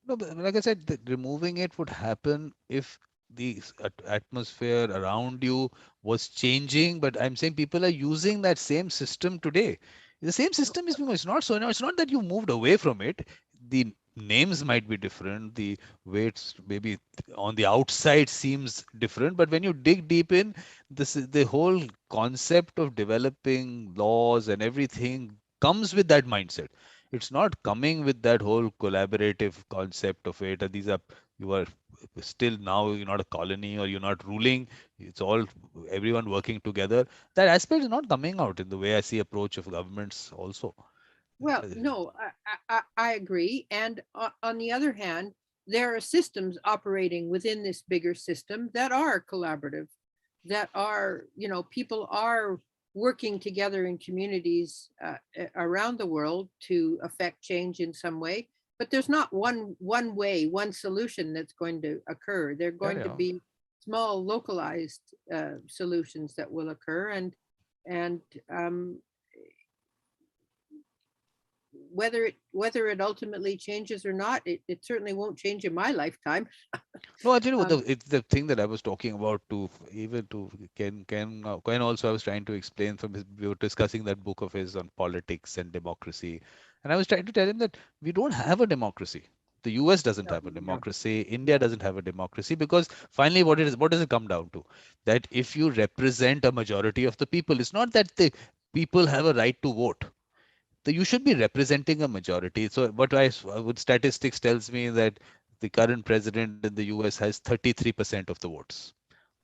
No, but like I said, removing it would happen if the atmosphere around you was changing. But I'm saying people are using that same system today. The same system is being, it's not so, no, it's not that you moved away from it. The names might be different. The weights maybe on the outside seems different. But when you dig deep in, the whole concept of developing laws and everything comes with that mindset. It's not coming with that whole collaborative concept of it. And these are, you are still now, you're not a colony or you're not ruling. It's all everyone working together. That aspect is not coming out in the way I see approach of governments also. Well, no, I agree. And on the other hand, there are systems operating within this bigger system that are collaborative, that are, people are working together in communities around the world to affect change in some way. But there's not one way, one solution that's going to occur. They're Yeah, going to yeah. be small, localized solutions that will occur, and whether it ultimately changes or not, it certainly won't change in my lifetime. No, I tell you what, Um, it's the thing that I was talking about to even to Ken also I was trying to explain from his, we were discussing that book of his on politics and democracy. And I was trying to tell him that we don't have a democracy. The US doesn't no, have a no, democracy. India no. doesn't have a democracy because finally what does it come down to? That if you represent a majority of the people, it's not that the people have a right to vote. You should be representing a majority. So what what statistics tells me that the current president in the US has 33% of the votes,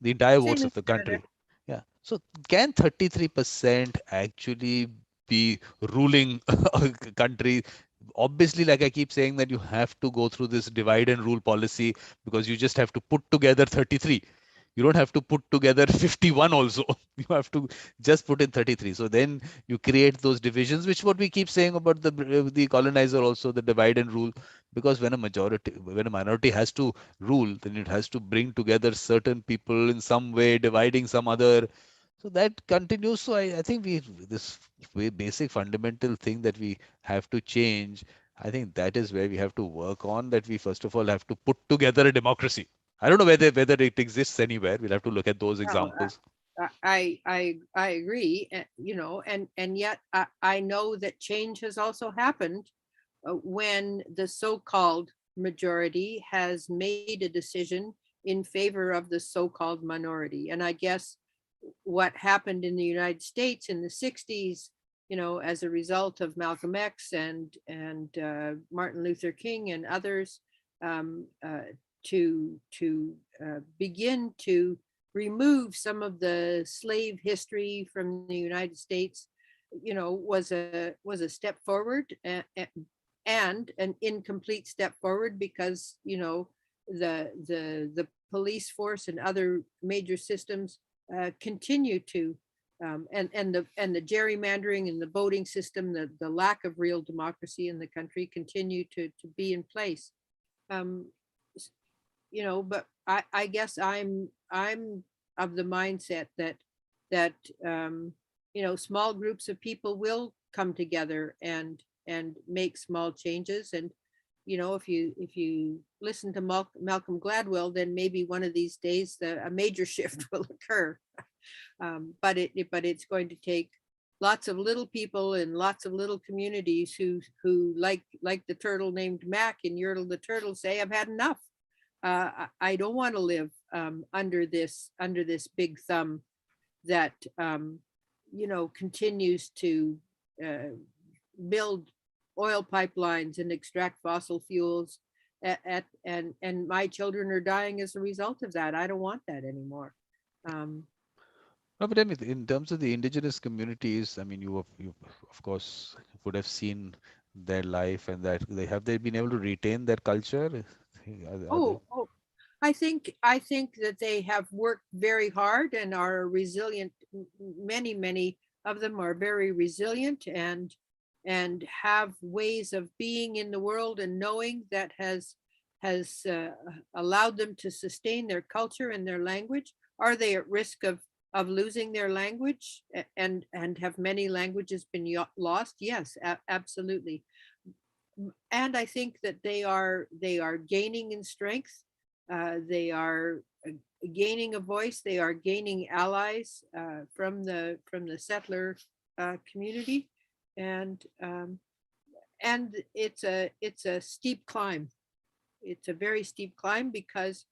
the entire votes Same of in the Canada. country. Yeah. So can 33% actually be ruling a country? Obviously, like I keep saying, that you have to go through this divide and rule policy because you just have to put together 33. You don't have to put together 51 also. You have to just put in 33. So then you create those divisions, which what we keep saying about the colonizer also, the divide and rule. Because when a minority has to rule, then it has to bring together certain people in some way, dividing some other. So that continues. So I think this basic fundamental thing that we have to change. I think that is where we have to work on. That we first of all have to put together a democracy. I don't know whether it exists anywhere. We'll have to look at those No, examples. I agree. And yet I know that change has also happened when the so-called majority has made a decision in favor of the so-called minority. And I guess what happened in the United States in the 60s, as a result of Malcolm X and Martin Luther King and others, to begin to remove some of the slave history from the United States, was a step forward, and an incomplete step forward, because the police force and other major systems continue to and the gerrymandering and the voting system, the lack of real democracy in the country continue to be in place. Um, but I guess I'm of the mindset that small groups of people will come together and make small changes. And if you listen to Malcolm Gladwell, then maybe one of these days a major shift will occur. But it's going to take lots of little people in lots of little communities who like the turtle named Mac and Yertle the turtle say, I've had enough. I don't want to live under this big thumb that continues to build oil pipelines and extract fossil fuels and my children are dying as a result of that. I don't want that anymore. No, but I mean, in terms of the indigenous communities, I mean, you of course would have seen their life and that they been able to retain their culture? Are they? Oh, I think that they have worked very hard and are resilient. Many of them are very resilient and have ways of being in the world and knowing that has allowed them to sustain their culture and their language. Are they at risk of losing their language and have many languages been lost? Yes, absolutely. And I think that they are gaining in strength. They are gaining a voice. They are gaining allies from the settler community, and it's a steep climb. It's a very steep climb because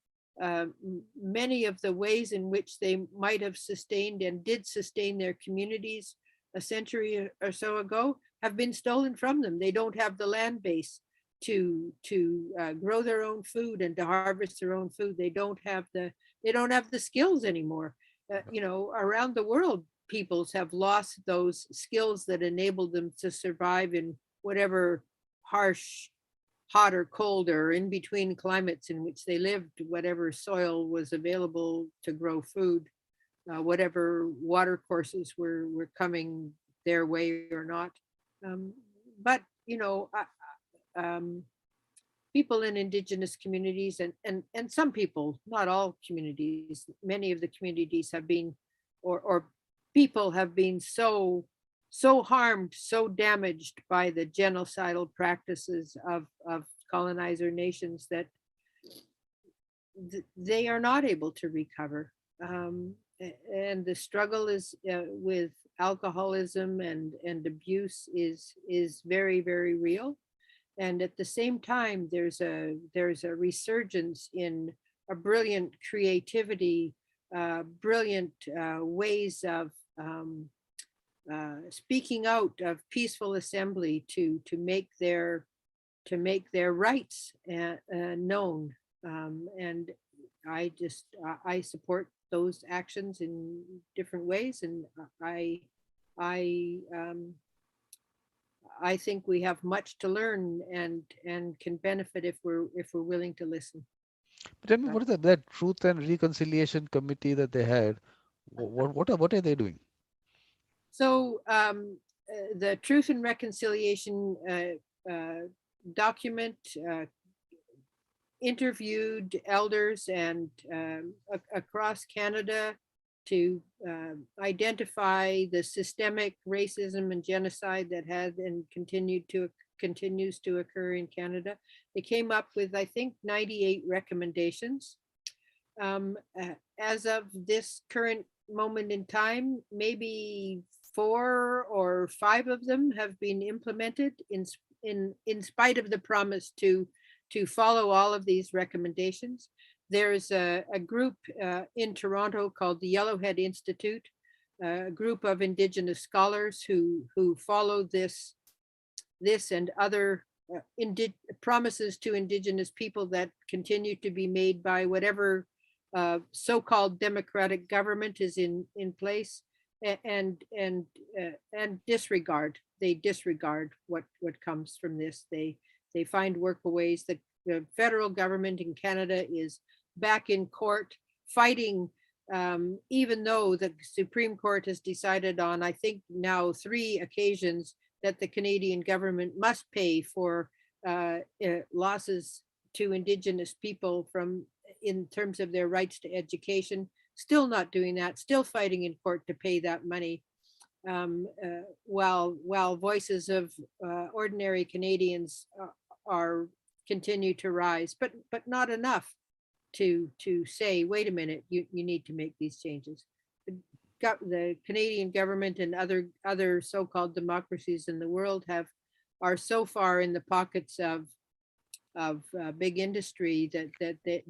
many of the ways in which they might have sustained and did sustain their communities a century or so ago have been stolen from them. They don't have the land base to grow their own food and to harvest their own food. They don't have the skills anymore. Around the world, peoples have lost those skills that enabled them to survive in whatever harsh, hot or cold or in between climates in which they lived, whatever soil was available to grow food, whatever water courses were coming their way or not. But people in indigenous communities and some people, not all communities, many of the communities have been, or people have been so harmed, so damaged by the genocidal practices of colonizer nations that they are not able to recover. And the struggle is with alcoholism and abuse is very, very real. And at the same time, there's a resurgence in a brilliant creativity, brilliant ways of speaking out, of peaceful assembly to make their rights known. And I support those actions in different ways, and I think we have much to learn and can benefit if we're willing to listen. But I mean, what is that Truth and Reconciliation Committee that they had? What are they doing? So the Truth and Reconciliation document interviewed elders and across Canada to identify the systemic racism and genocide that had and continues to occur in Canada. They came up with, I think, 98 recommendations. As of this current moment in time, maybe 4 or 5 of them have been implemented in spite of the promise to follow all of these recommendations. There's a group in Toronto called the Yellowhead Institute, a group of Indigenous scholars who follow this and other promises to Indigenous people that continue to be made by whatever so-called democratic government is in place, and disregard. They disregard what comes from this. They find workaways. The federal government in Canada is back in court fighting even though the Supreme Court has decided on, I think now 3 occasions, that the Canadian government must pay for losses to Indigenous people from, in terms of their rights to education, still not doing that, still fighting in court to pay that money. While voices of ordinary Canadians are continue to rise, but not enough to say, wait a minute, you need to make these changes. The Canadian government and other so-called democracies in the world are so far in the pockets of big industry that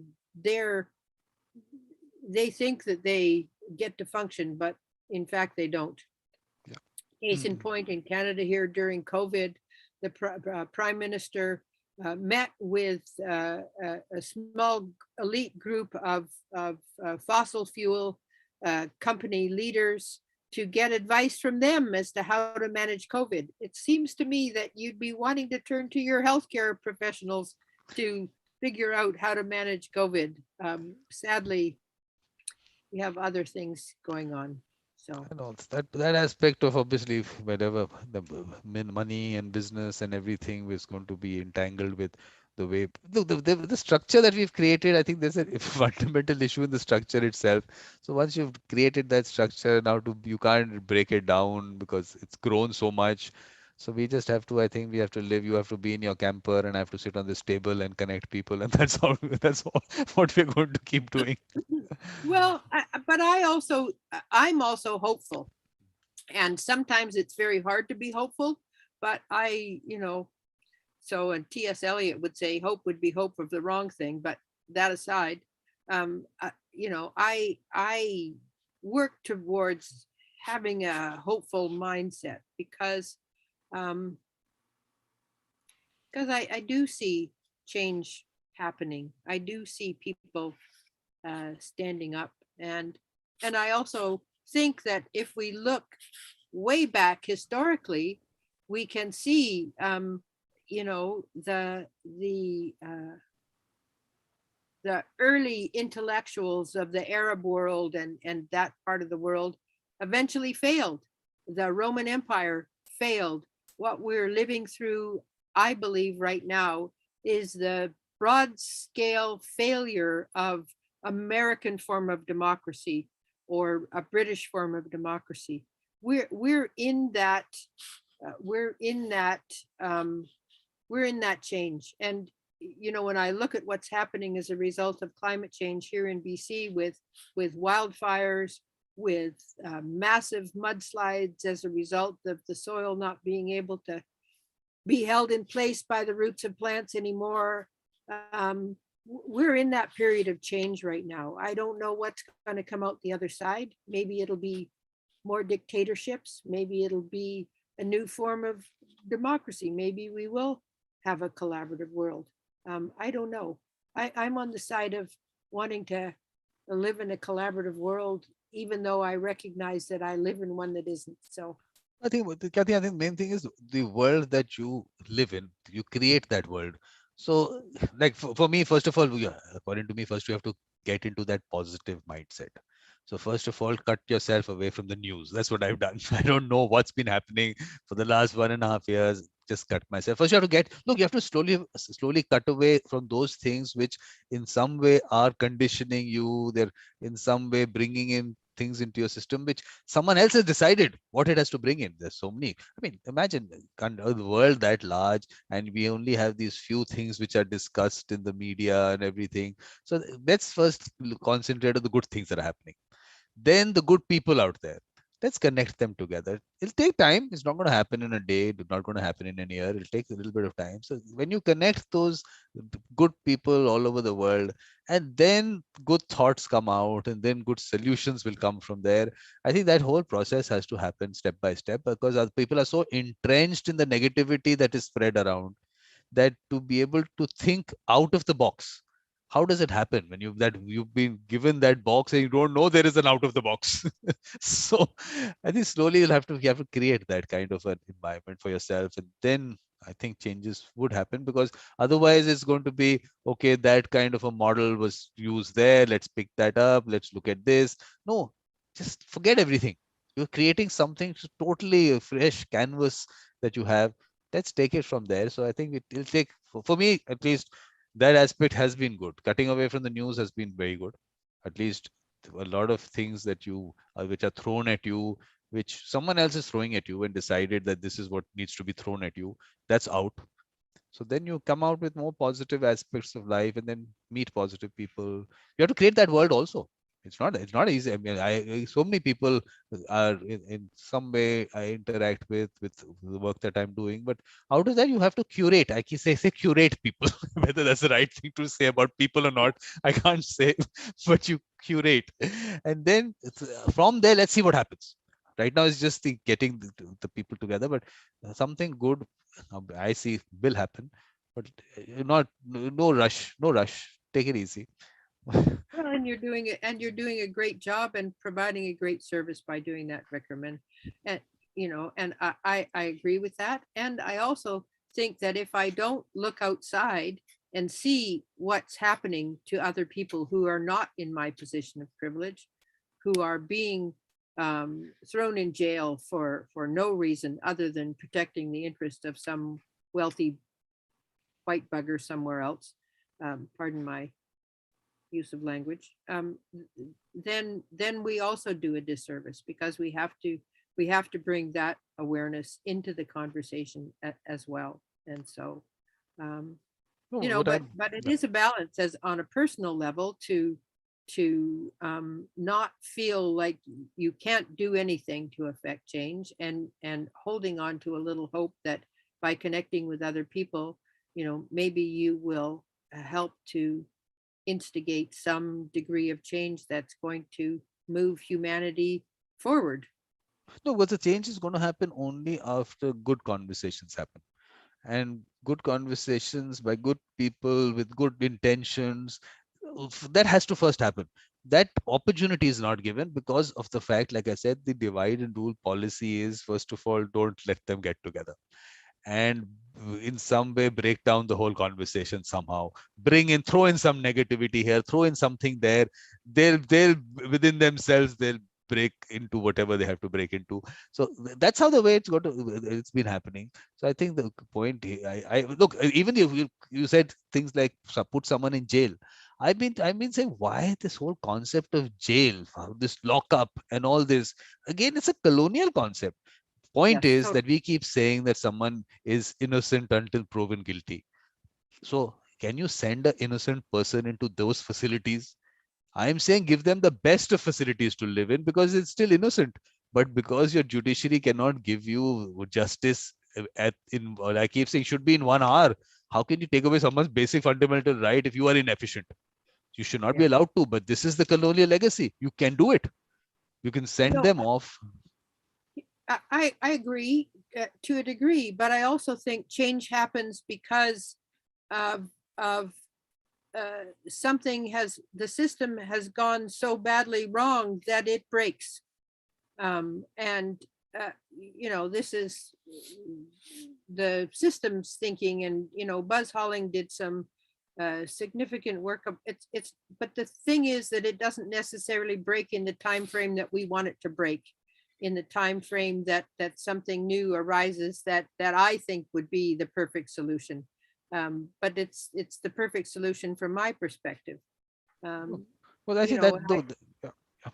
they think that they get to function, but in fact they don't. Yeah. Case in point, in Canada here during COVID, the Prime Minister met with a small elite group of fossil fuel company leaders to get advice from them as to how to manage COVID. It seems to me that you'd be wanting to turn to your healthcare professionals to figure out how to manage COVID. Sadly, we have other things going on. So And also that aspect of, obviously, whatever the money and business and everything is going to be entangled with the way, look, the structure that we've created. I think there's a fundamental issue in the structure itself. So once you've created that structure, now you can't break it down because it's grown so much. So we just have to, I think we have to live. You have to be in your camper, and I have to sit on this table and connect people, and that's all. That's all what we're going to keep doing. well, but I'm also hopeful, and sometimes it's very hard to be hopeful, but so, and T.S. Eliot would say hope would be hope of the wrong thing. But that aside, I work towards having a hopeful mindset because I do see change happening. I do see people standing up, and I also think that if we look way back historically, we can see the early intellectuals of the Arab world and that part of the world eventually failed. The Roman Empire failed. What we're living through, I believe, right now is the broad scale failure of American form of democracy or a British form of democracy. We're in that change. And when I look at what's happening as a result of climate change here in BC with wildfires, with massive mudslides as a result of the soil not being able to be held in place by the roots of plants anymore. We're in that period of change right now. I don't know what's going to come out the other side. Maybe it'll be more dictatorships. Maybe it'll be a new form of democracy. Maybe we will have a collaborative world. I don't know. I'm on the side of wanting to live in a collaborative world, even though I recognize that I live in one that isn't. So Kathy, I think main thing is the world that you live in. You create that world. So, like for me, first of all, according to me, first you have to get into that positive mindset. So first of all, cut yourself away from the news. That's what I've done. I don't know what's been happening for the last 1.5 years. Just cut myself. First, you have to you have to slowly cut away from those things which in some way are conditioning you. They're in some way bringing in things into your system which someone else has decided what it has to bring in. There's so many. I mean, imagine the world that large, and we only have these few things which are discussed in the media and everything. So let's first concentrate on the good things that are happening. Then the good people out there. Let's connect them together. It'll take time. It's not going to happen in a day. It's not going to happen in a year. It'll take a little bit of time. So when you connect those good people all over the world, and then good thoughts come out, and then good solutions will come from there. I think that whole process has to happen step by step because other people are so entrenched in the negativity that is spread around that to be able to think out of the box. How does it happen when you've been given that box and you don't know there is an out of the box? So I think slowly you have to create that kind of an environment for yourself, and then I think changes would happen, because otherwise it's going to be, okay, that kind of a model was used there. Let's pick that up. Let's look at this. No, just forget everything. You're creating something totally a fresh canvas that you have. Let's take it from there. So I think it'll take, for me at least, that aspect has been good. Cutting away from the news has been very good. At least a lot of things that you, which are thrown at you, which someone else is throwing at you and decided that this is what needs to be thrown at you, that's out. So then you come out with more positive aspects of life, and then meet positive people. You have to create that world also. It's not easy. I mean, so many people are in some way I interact with the work that I'm doing, but out of that you have to curate. I can say curate people. Whether that's the right thing to say about people or not, I can't say, but you curate, and then from there, let's see what happens. Right now it's just getting the people together, but something good, I see, will happen. But not, no rush, no rush. Take it easy. Well, and you're doing a great job and providing a great service by doing that, Vikram. And and I agree with that. And I also think that if I don't look outside and see what's happening to other people who are not in my position of privilege, who are being thrown in jail for no reason other than protecting the interest of some wealthy white bugger somewhere else, pardon my use of language, then we also do a disservice, because we have to bring that awareness into the conversation as well. And so, um, No, but it is a balance, as on a personal level, to not feel like you can't do anything to affect change, and holding on to a little hope that by connecting with other people, maybe you will help to instigate some degree of change that's going to move humanity forward. no, but the change is going to happen only after good conversations happen. And good conversations by good people with good intentions, that has to first happen. That opportunity is not given because of the fact, like I said, the divide and rule policy is, first of all, don't let them get together, and in some way break down the whole conversation somehow. Throw in some negativity here, throw in something there. They'll within themselves, they'll break into whatever they have to break into. So that's how the way it's been happening. So I think the point I look, even if you said things like put someone in jail. I've been saying, why this whole concept of jail, this lockup and all this? Again, it's a colonial concept. Point Yes, is totally. that we keep saying that someone is innocent until proven guilty. So can you send an innocent person into those facilities? I'm saying give them the best of facilities to live in, because it's still innocent. But because your judiciary cannot give you justice I keep saying, should be in 1 hour. How can you take away someone's basic fundamental right if you are inefficient? You should not be Yeah. allowed to. But this is the colonial legacy. You can do it. You can send No, them off. I agree to a degree, but I also think change happens because of the system has gone so badly wrong that it breaks. And this is the systems thinking, and Buzz Holling did some significant work of it's but the thing is that it doesn't necessarily break in the time frame that we want it to break, in the time frame that something new arises that I think would be the perfect solution. But it's the perfect solution from my perspective. um, Well, I you think know that when I, though. Yeah, yeah.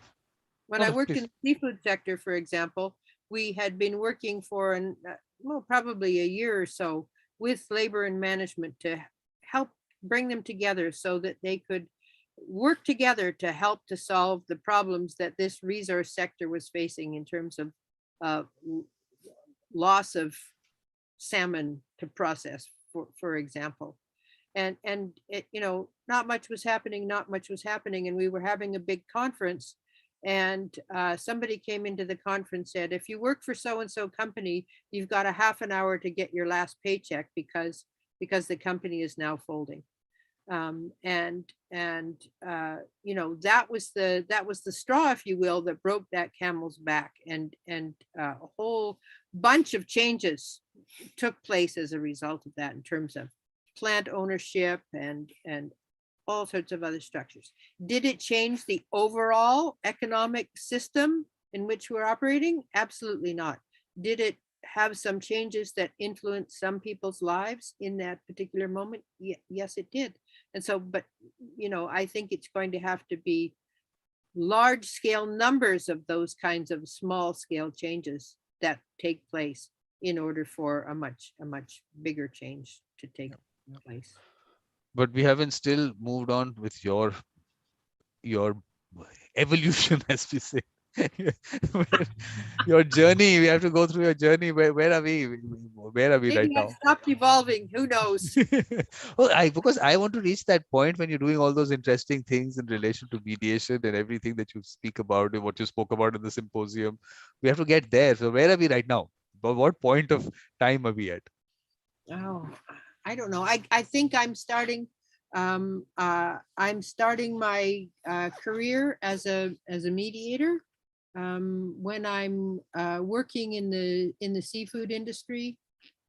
when No, I no, worked in please. the seafood sector, for example, we had been working for well, probably a year or so with labor and management to help bring them together so that they could work together to help to solve the problems that this resource sector was facing in terms of uh, loss of salmon to process, for example. And not much was happening, and we were having a big conference, and somebody came into the conference, said, if you work for so and so company, you've got a half an hour to get your last paycheck because the company is now folding. That was the straw, if you will, that broke that camel's back, and a whole bunch of changes took place as a result of that in terms of plant ownership and all sorts of other structures. Did it change the overall economic system in which we're operating? Absolutely not. Did it have some changes that influenced some people's lives in that particular moment? Yes, it did. And so, but, you know, I think it's going to have to be large scale numbers of those kinds of small scale changes that take place in order for a much bigger change to take place. But we haven't still moved on with your evolution, as we say. Your journey. We have to go through your journey. Where are we? Where are we right Maybe I now? stopped evolving. Who knows? Well, because I want to reach that point when you're doing all those interesting things in relation to mediation and everything that you speak about and what you spoke about in the symposium. We have to get there. So where are we right now? What point of time are we at? Oh, I don't know. I think I'm starting my career as a mediator. When I'm working in the seafood industry,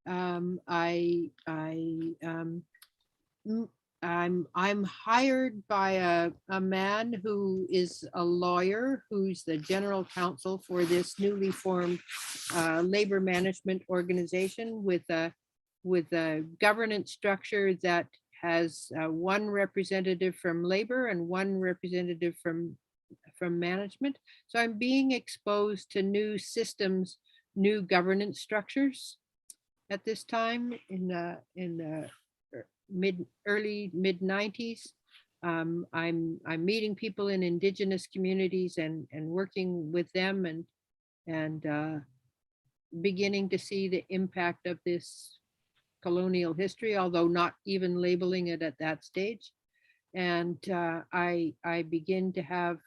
I'm hired by a man who is a lawyer, who's the general counsel for this newly formed labor management organization with a governance structure that has one representative from labor and one representative from management. So I'm being exposed to new systems, new governance structures at this time in the early mid 90s. I'm meeting people in indigenous communities and working with them and beginning to see the impact of this colonial history, although not even labeling it at that stage. And I begin to have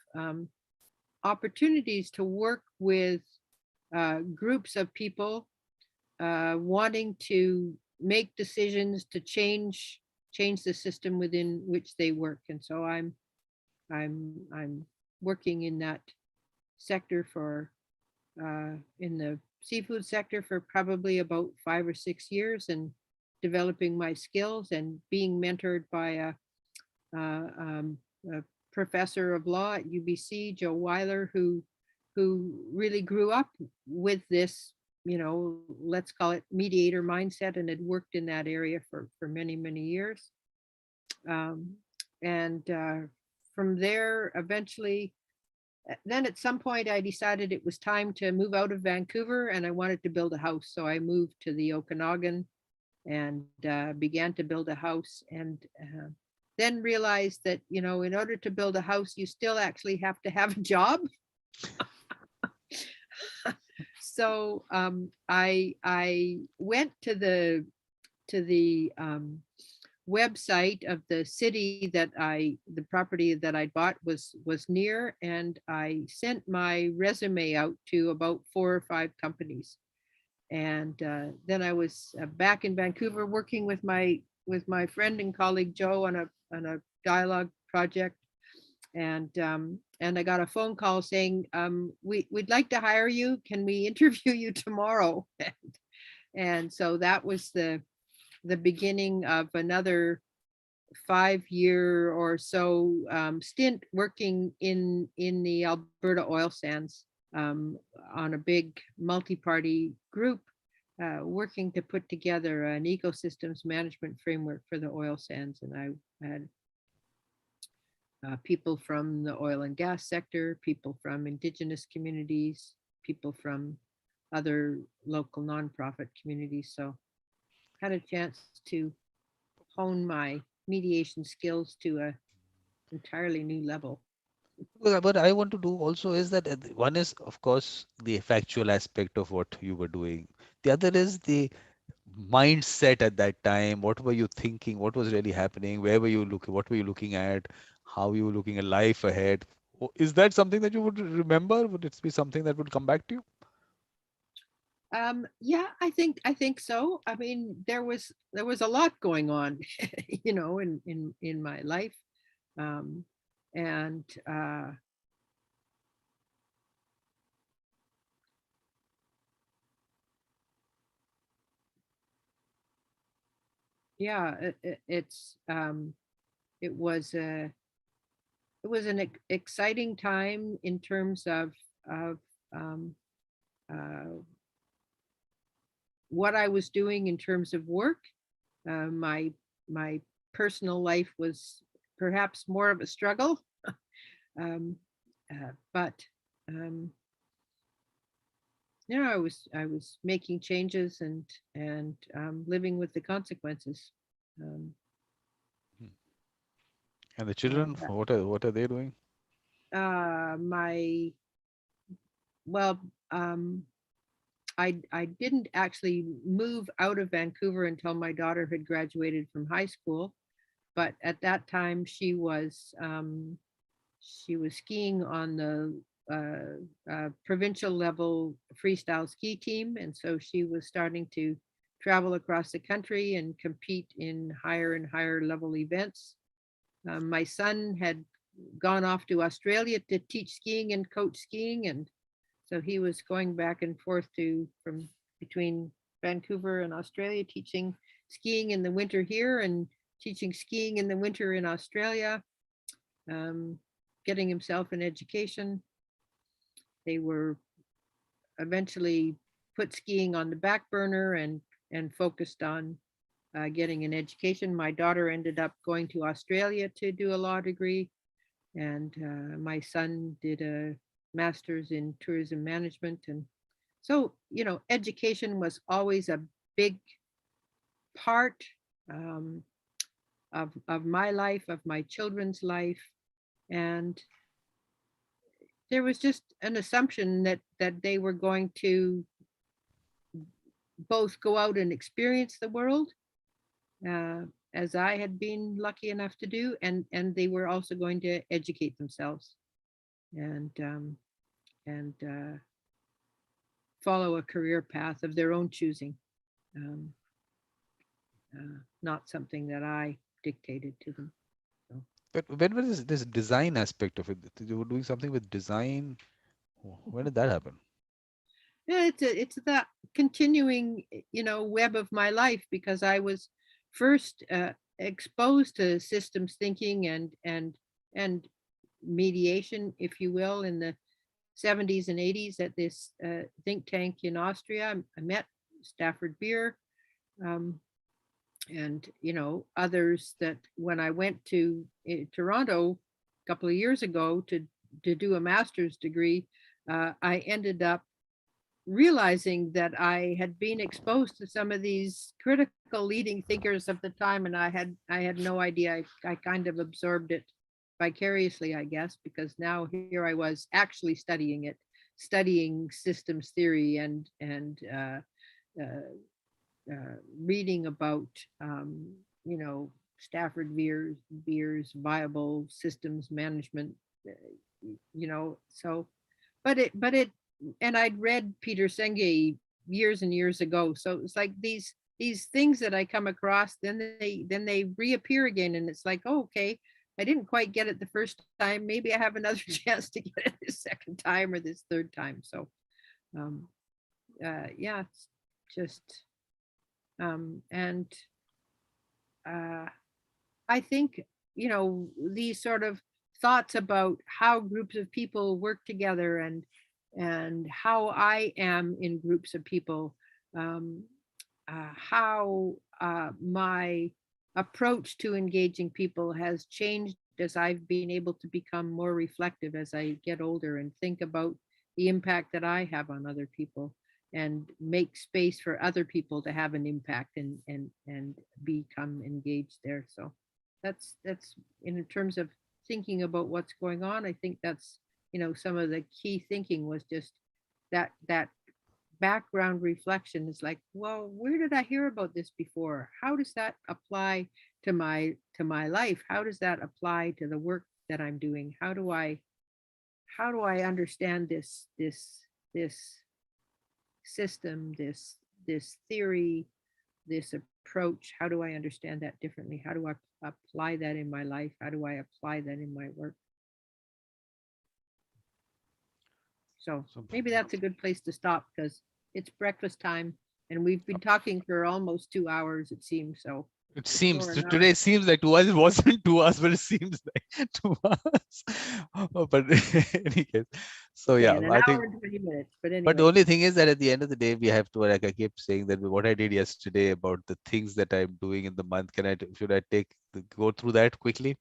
opportunities to work with groups of people wanting to make decisions to change the system within which they work. And so I'm working in that sector for in the seafood sector for probably about 5 or 6 years, and developing my skills and being mentored by a professor of law at UBC, Joe Weiler, who really grew up with this, you know, let's call it mediator mindset, and had worked in that area for many years. And from there, eventually, then at some point I decided it was time to move out of Vancouver and I wanted to build a house. So I moved to the Okanagan and began to build a house, and then realized that, you know, in order to build a house, you still actually have to have a job. So I went to the website of the city that the property that I bought was near, and I sent my resume out to about 4 or 5 companies. And then I was back in Vancouver working with my friend and colleague Joe on a dialogue project, and I got a phone call saying, we'd like to hire you. Can we interview you tomorrow? And so that was the beginning of another 5-year or so stint working in the Alberta oil sands on a big multi-party group, working to put together an ecosystems management framework for the oil sands. And I had people from the oil and gas sector, people from indigenous communities, people from other local nonprofit communities. So had a chance to hone my mediation skills to an entirely new level. Well, what I want to do also is that one is, of course, the factual aspect of what you were doing. The other is the mindset at that time. What were you thinking? What was really happening? Where were you looking? What were you looking at? How you were looking at life ahead? Is that something that you would remember? Would it be something that would come back to you? Yeah, I think so. I mean, there was a lot going on, you know, in my life, um, and yeah, it was a it was an exciting time in terms of um, uh, what I was doing in terms of work. My personal life was perhaps more of a struggle, um, but um, I was making changes and living with the consequences. Um, Hmm. And the children, and what are they doing? my well, um, I didn't actually move out of Vancouver until my daughter had graduated from high school, but at that time she was skiing on the provincial level freestyle ski team, and so she was starting to travel across the country and compete in higher and higher level events. My son had gone off to Australia to teach skiing and coach skiing, and so he was going back and forth to from between Vancouver and Australia, teaching skiing in the winter here and teaching skiing in the winter in Australia, um, getting himself an education. They were eventually put skiing on the back burner and focused on getting an education. My daughter ended up going to Australia to do a law degree, and my son did a master's in tourism management. And so, education was always a big part um, of my life, of my children's life. And there was just an assumption that they were going to both go out and experience the world, uh, as I had been lucky enough to do, and they were also going to educate themselves and follow a career path of their own choosing, um, not something that I dictated to them. So, But when was this design aspect of it? You were doing something with design. When did that happen? yeah, it's that continuing, web of my life, because I was first exposed to systems thinking and mediation, if you will, in the 70s and 80s at this think tank in Austria. I met Stafford Beer, um, and others, that when I went to Toronto a couple of years ago to do a master's degree, I ended up realizing that I had been exposed to some of these critical leading thinkers of the time, and I had no idea. I kind of absorbed it vicariously, I guess, because now here I was actually studying it, studying systems theory and reading about you know Stafford Beer's viable systems management. So but it and I'd read Peter Senge years and years ago. So it's like these things that I come across, then they reappear again, and it's like, oh, okay, I didn't quite get it the first time. Maybe I have another chance to get it this second time or this third time. So um, yeah, it's just and uh, I think these sort of thoughts about how groups of people work together and how I am in groups of people, um, how my approach to engaging people has changed as I've been able to become more reflective as I get older and think about the impact that I have on other people and make space for other people to have an impact and become engaged there. So that's in terms of thinking about what's going on. I think that's some of the key thinking was just that background reflection is like, well, where did I hear about this before? How does that apply to my life? How does that apply to the work that I'm doing? How do I understand this system, this theory, this approach? How do I understand that differently? How do I apply that in my life? How do I apply that in my work? So So, maybe that's a good place to stop, because it's breakfast time and we've been talking for almost 2 hours, it seems. So It for seems sure. Now, today it seems like to us it wasn't to us, but it seems like to us. Oh, but in any case, so okay, yeah, in an I hour think. and 20 minutes. But But the anyway, only thing is that at the end of the day, we have to, like I keep saying, that what I did yesterday about the things that I'm doing in the month. Should I go through that quickly?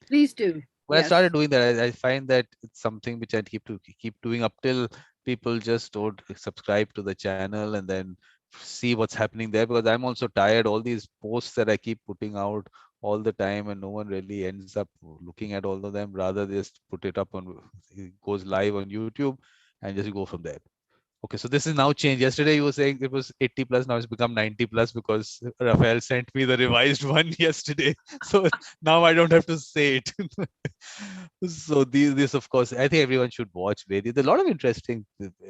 please do. When I Yes. started doing that, I find that it's something which I keep doing up till people just don't subscribe to the channel and then see what's happening there, because I'm also tired all these posts that I keep putting out all the time and no one really ends up looking at all of them. Rather, they just put it up on, it goes live on YouTube and just go from there. Okay, so this is now changed. Yesterday you were saying it was 80 plus, now it's become 90 plus because Rafael sent me the revised one yesterday. So now I don't have to say it. So this of course, I think everyone should watch. There's a lot of interesting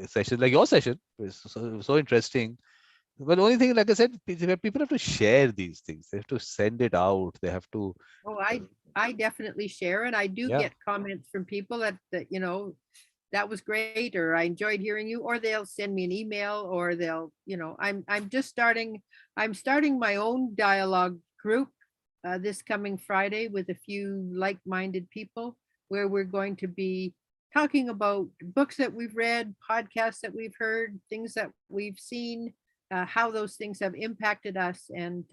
sessions, like your session. It's so interesting. But the only thing, like I said, people have to share these things. They have to send it out. They have to, Oh, uh, I definitely share, and I do yeah. get comments from people that that was great, or I enjoyed hearing you, or they'll send me an email, or they'll, I'm just starting. I'm starting my own dialogue group this coming Friday with a few like-minded people, where we're going to be talking about books that we've read, podcasts that we've heard, things that we've seen, how those things have impacted us, and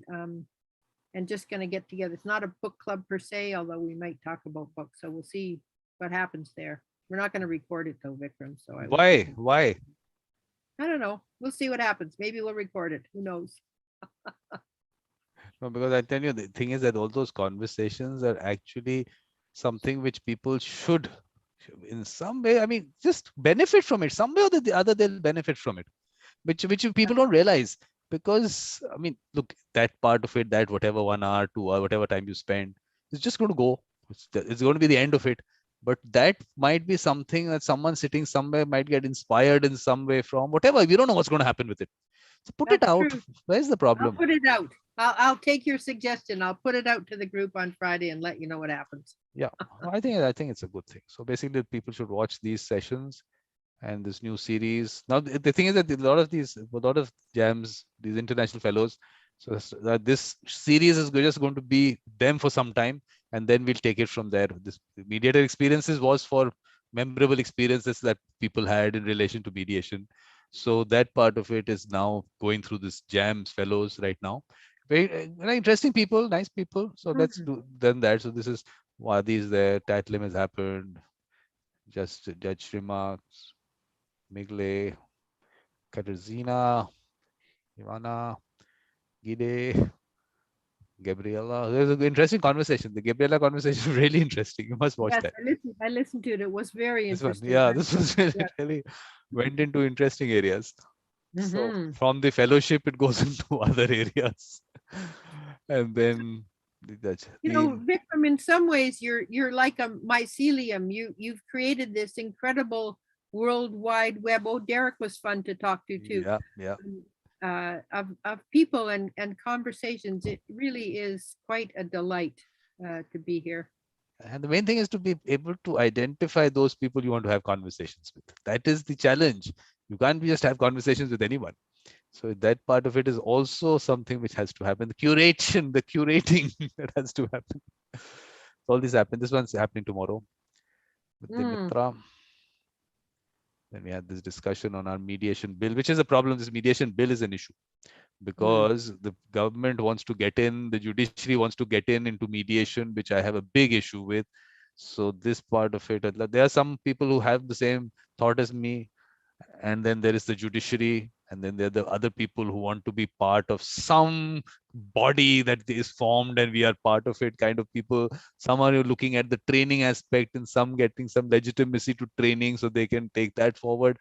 just going to get together. It's not a book club per se, although we might talk about books. So we'll see what happens there. We're not going to record it though, Vikram. So I won't be. Why? Why? I don't know. We'll see what happens. Maybe we'll record it. Who knows? No, because I tell you, the thing is that all those conversations are actually something which people should, in some way, I mean, just benefit from it. Some way or the other, they'll benefit from it, which people don't realize. Because I mean, look, that part of it, that whatever 1 hour, 2 hour, whatever time you spend, is just going to go. It's going to be the end of it. But that might be something that someone sitting somewhere might get inspired in some way from whatever. We don't know what's going to happen with it. So put it That's out. true. Where's the I'll problem? put it out. I'll take your suggestion. I'll put it out to the group on Friday and let you know what happens. Yeah, I think it's a good thing. So basically, people should watch these sessions and this new series. Now, the thing is that a lot of jams, these international fellows. So this series is just going to be them for some time, and then we'll take it from there. This mediator experiences was for memorable experiences that people had in relation to mediation. So that part of it is now going through this jams fellows right now. Very interesting people, nice people. So let's Mhm. do then that. So this is Wadi is there, Tatlim has happened, just Judge remarks, Migle, Katarzyna, Ivana, Gide, Gabriella. There's an interesting conversation. The Gabriella conversation is really interesting. You must watch Yes, that. I listened to it. It was very This one, interesting. yeah, this was really, Yeah. really went into interesting areas. So Hmm. from the fellowship, it goes into other areas, and then the Vikram, in some ways, you're like a mycelium. You've created this incredible World Wide Web. Oh, Derek was fun to talk to too. yeah, yeah. Of people and conversations. It really is quite a delight to be here. And the main thing is to be able to identify those people you want to have conversations with. That is the challenge. You can't just have conversations with anyone. So that part of it is also something which has to happen. The curation, the curating that has to happen. So all this happen. This one's happening tomorrow with the Mm, Mitra. Then we had this discussion on our mediation bill, which is a problem. This mediation bill is an issue mm. because the government wants to get in, the judiciary wants to get in into mediation, which I have a big issue with. So this part of it, there are some people who have the same thought as me, and then there is the judiciary, and then there are the other people who want to be part of some body that is formed and we are part of it kind of people. Some are looking at the training aspect and some getting some legitimacy to training so they can take that forward.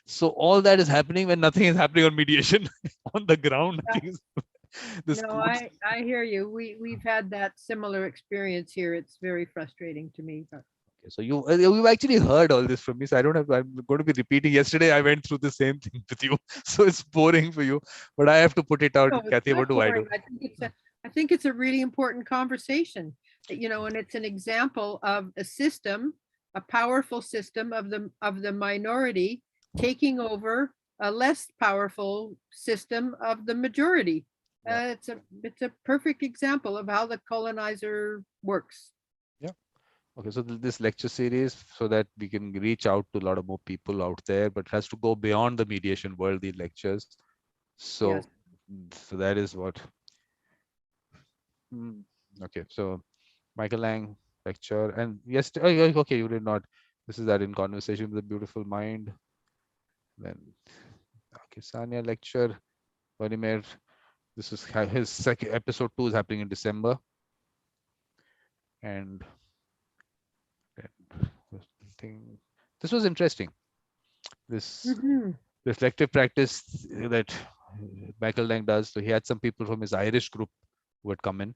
So all that is happening when nothing is happening on mediation. On the ground, Yeah. nothing is. This No, courts. I hear you. We've had that similar experience here. It's very frustrating to me, but Okay, so you've actually heard all this from me, so I don't have. I'm going to be repeating. Yesterday, I went through the same thing with you, so it's boring for you. But I have to put it out. no, it's Kathy, not what do I boring. do? I think it's a really important conversation. And it's an example of a system, a powerful system of the minority taking over a less powerful system of the majority. Yeah. It's a perfect example of how the colonizer works. Yeah. Okay. So this lecture series, so that we can reach out to a lot of more people out there, but it has to go beyond the mediation world, the lectures. So, Yes. so that is what. Hmm. Okay. So Michael Lang lecture, and yes, okay, you did not. This is that in conversation with a beautiful mind. Then okay, Sanya lecture, Vladimir. This is his second episode 2 is happening in December, and then thing. This was interesting. This Mhm. reflective practice that Michael Lang does. So he had some people from his Irish group who had come in.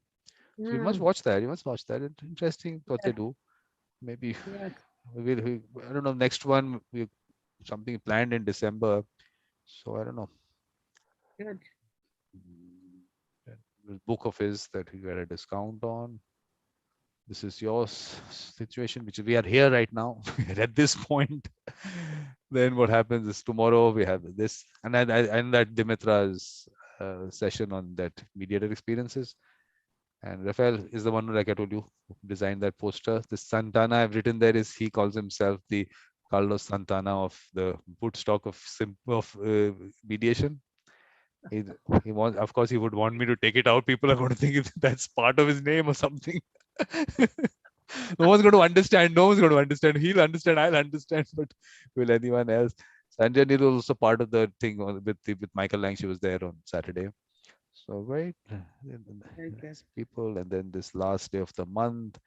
So you must Mm. watch that. You must watch that. It's interesting what they Yes. do. Maybe Yes. I don't know. Next one we something planned in December. So I don't know. Good. The book of his that he got a discount on. This is your situation, which we are here right now. At this point, then what happens is tomorrow we have this, and that Dimitra's session on that mediator experiences. And Rafael is the one who, like I told you, who designed that poster. The Santana I've written there is he calls himself the Carlos Santana of the Woodstock of mediation. He, he wants, of course, he would want me to take it out. People are going to think that's part of his name or something. No one's going to understand. No one's going to understand. He'll understand. I'll understand. But will anyone else? Sanjay Neil was also part of the thing with Michael Lang. She was there on Saturday. So right, Very good. people, and then this last day of the month.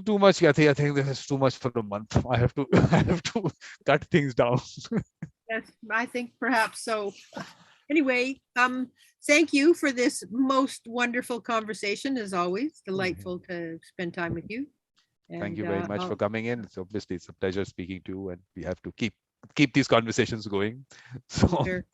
Too much, Kathy. I think this is too much for a month. I have to I have to cut things down. Yes, I think perhaps so. Anyway, thank you for this most wonderful conversation, as always. Delightful to spend time with you. Thank And you very much for coming in. It's obviously it's a pleasure speaking to you, and we have to keep these conversations going. So sure.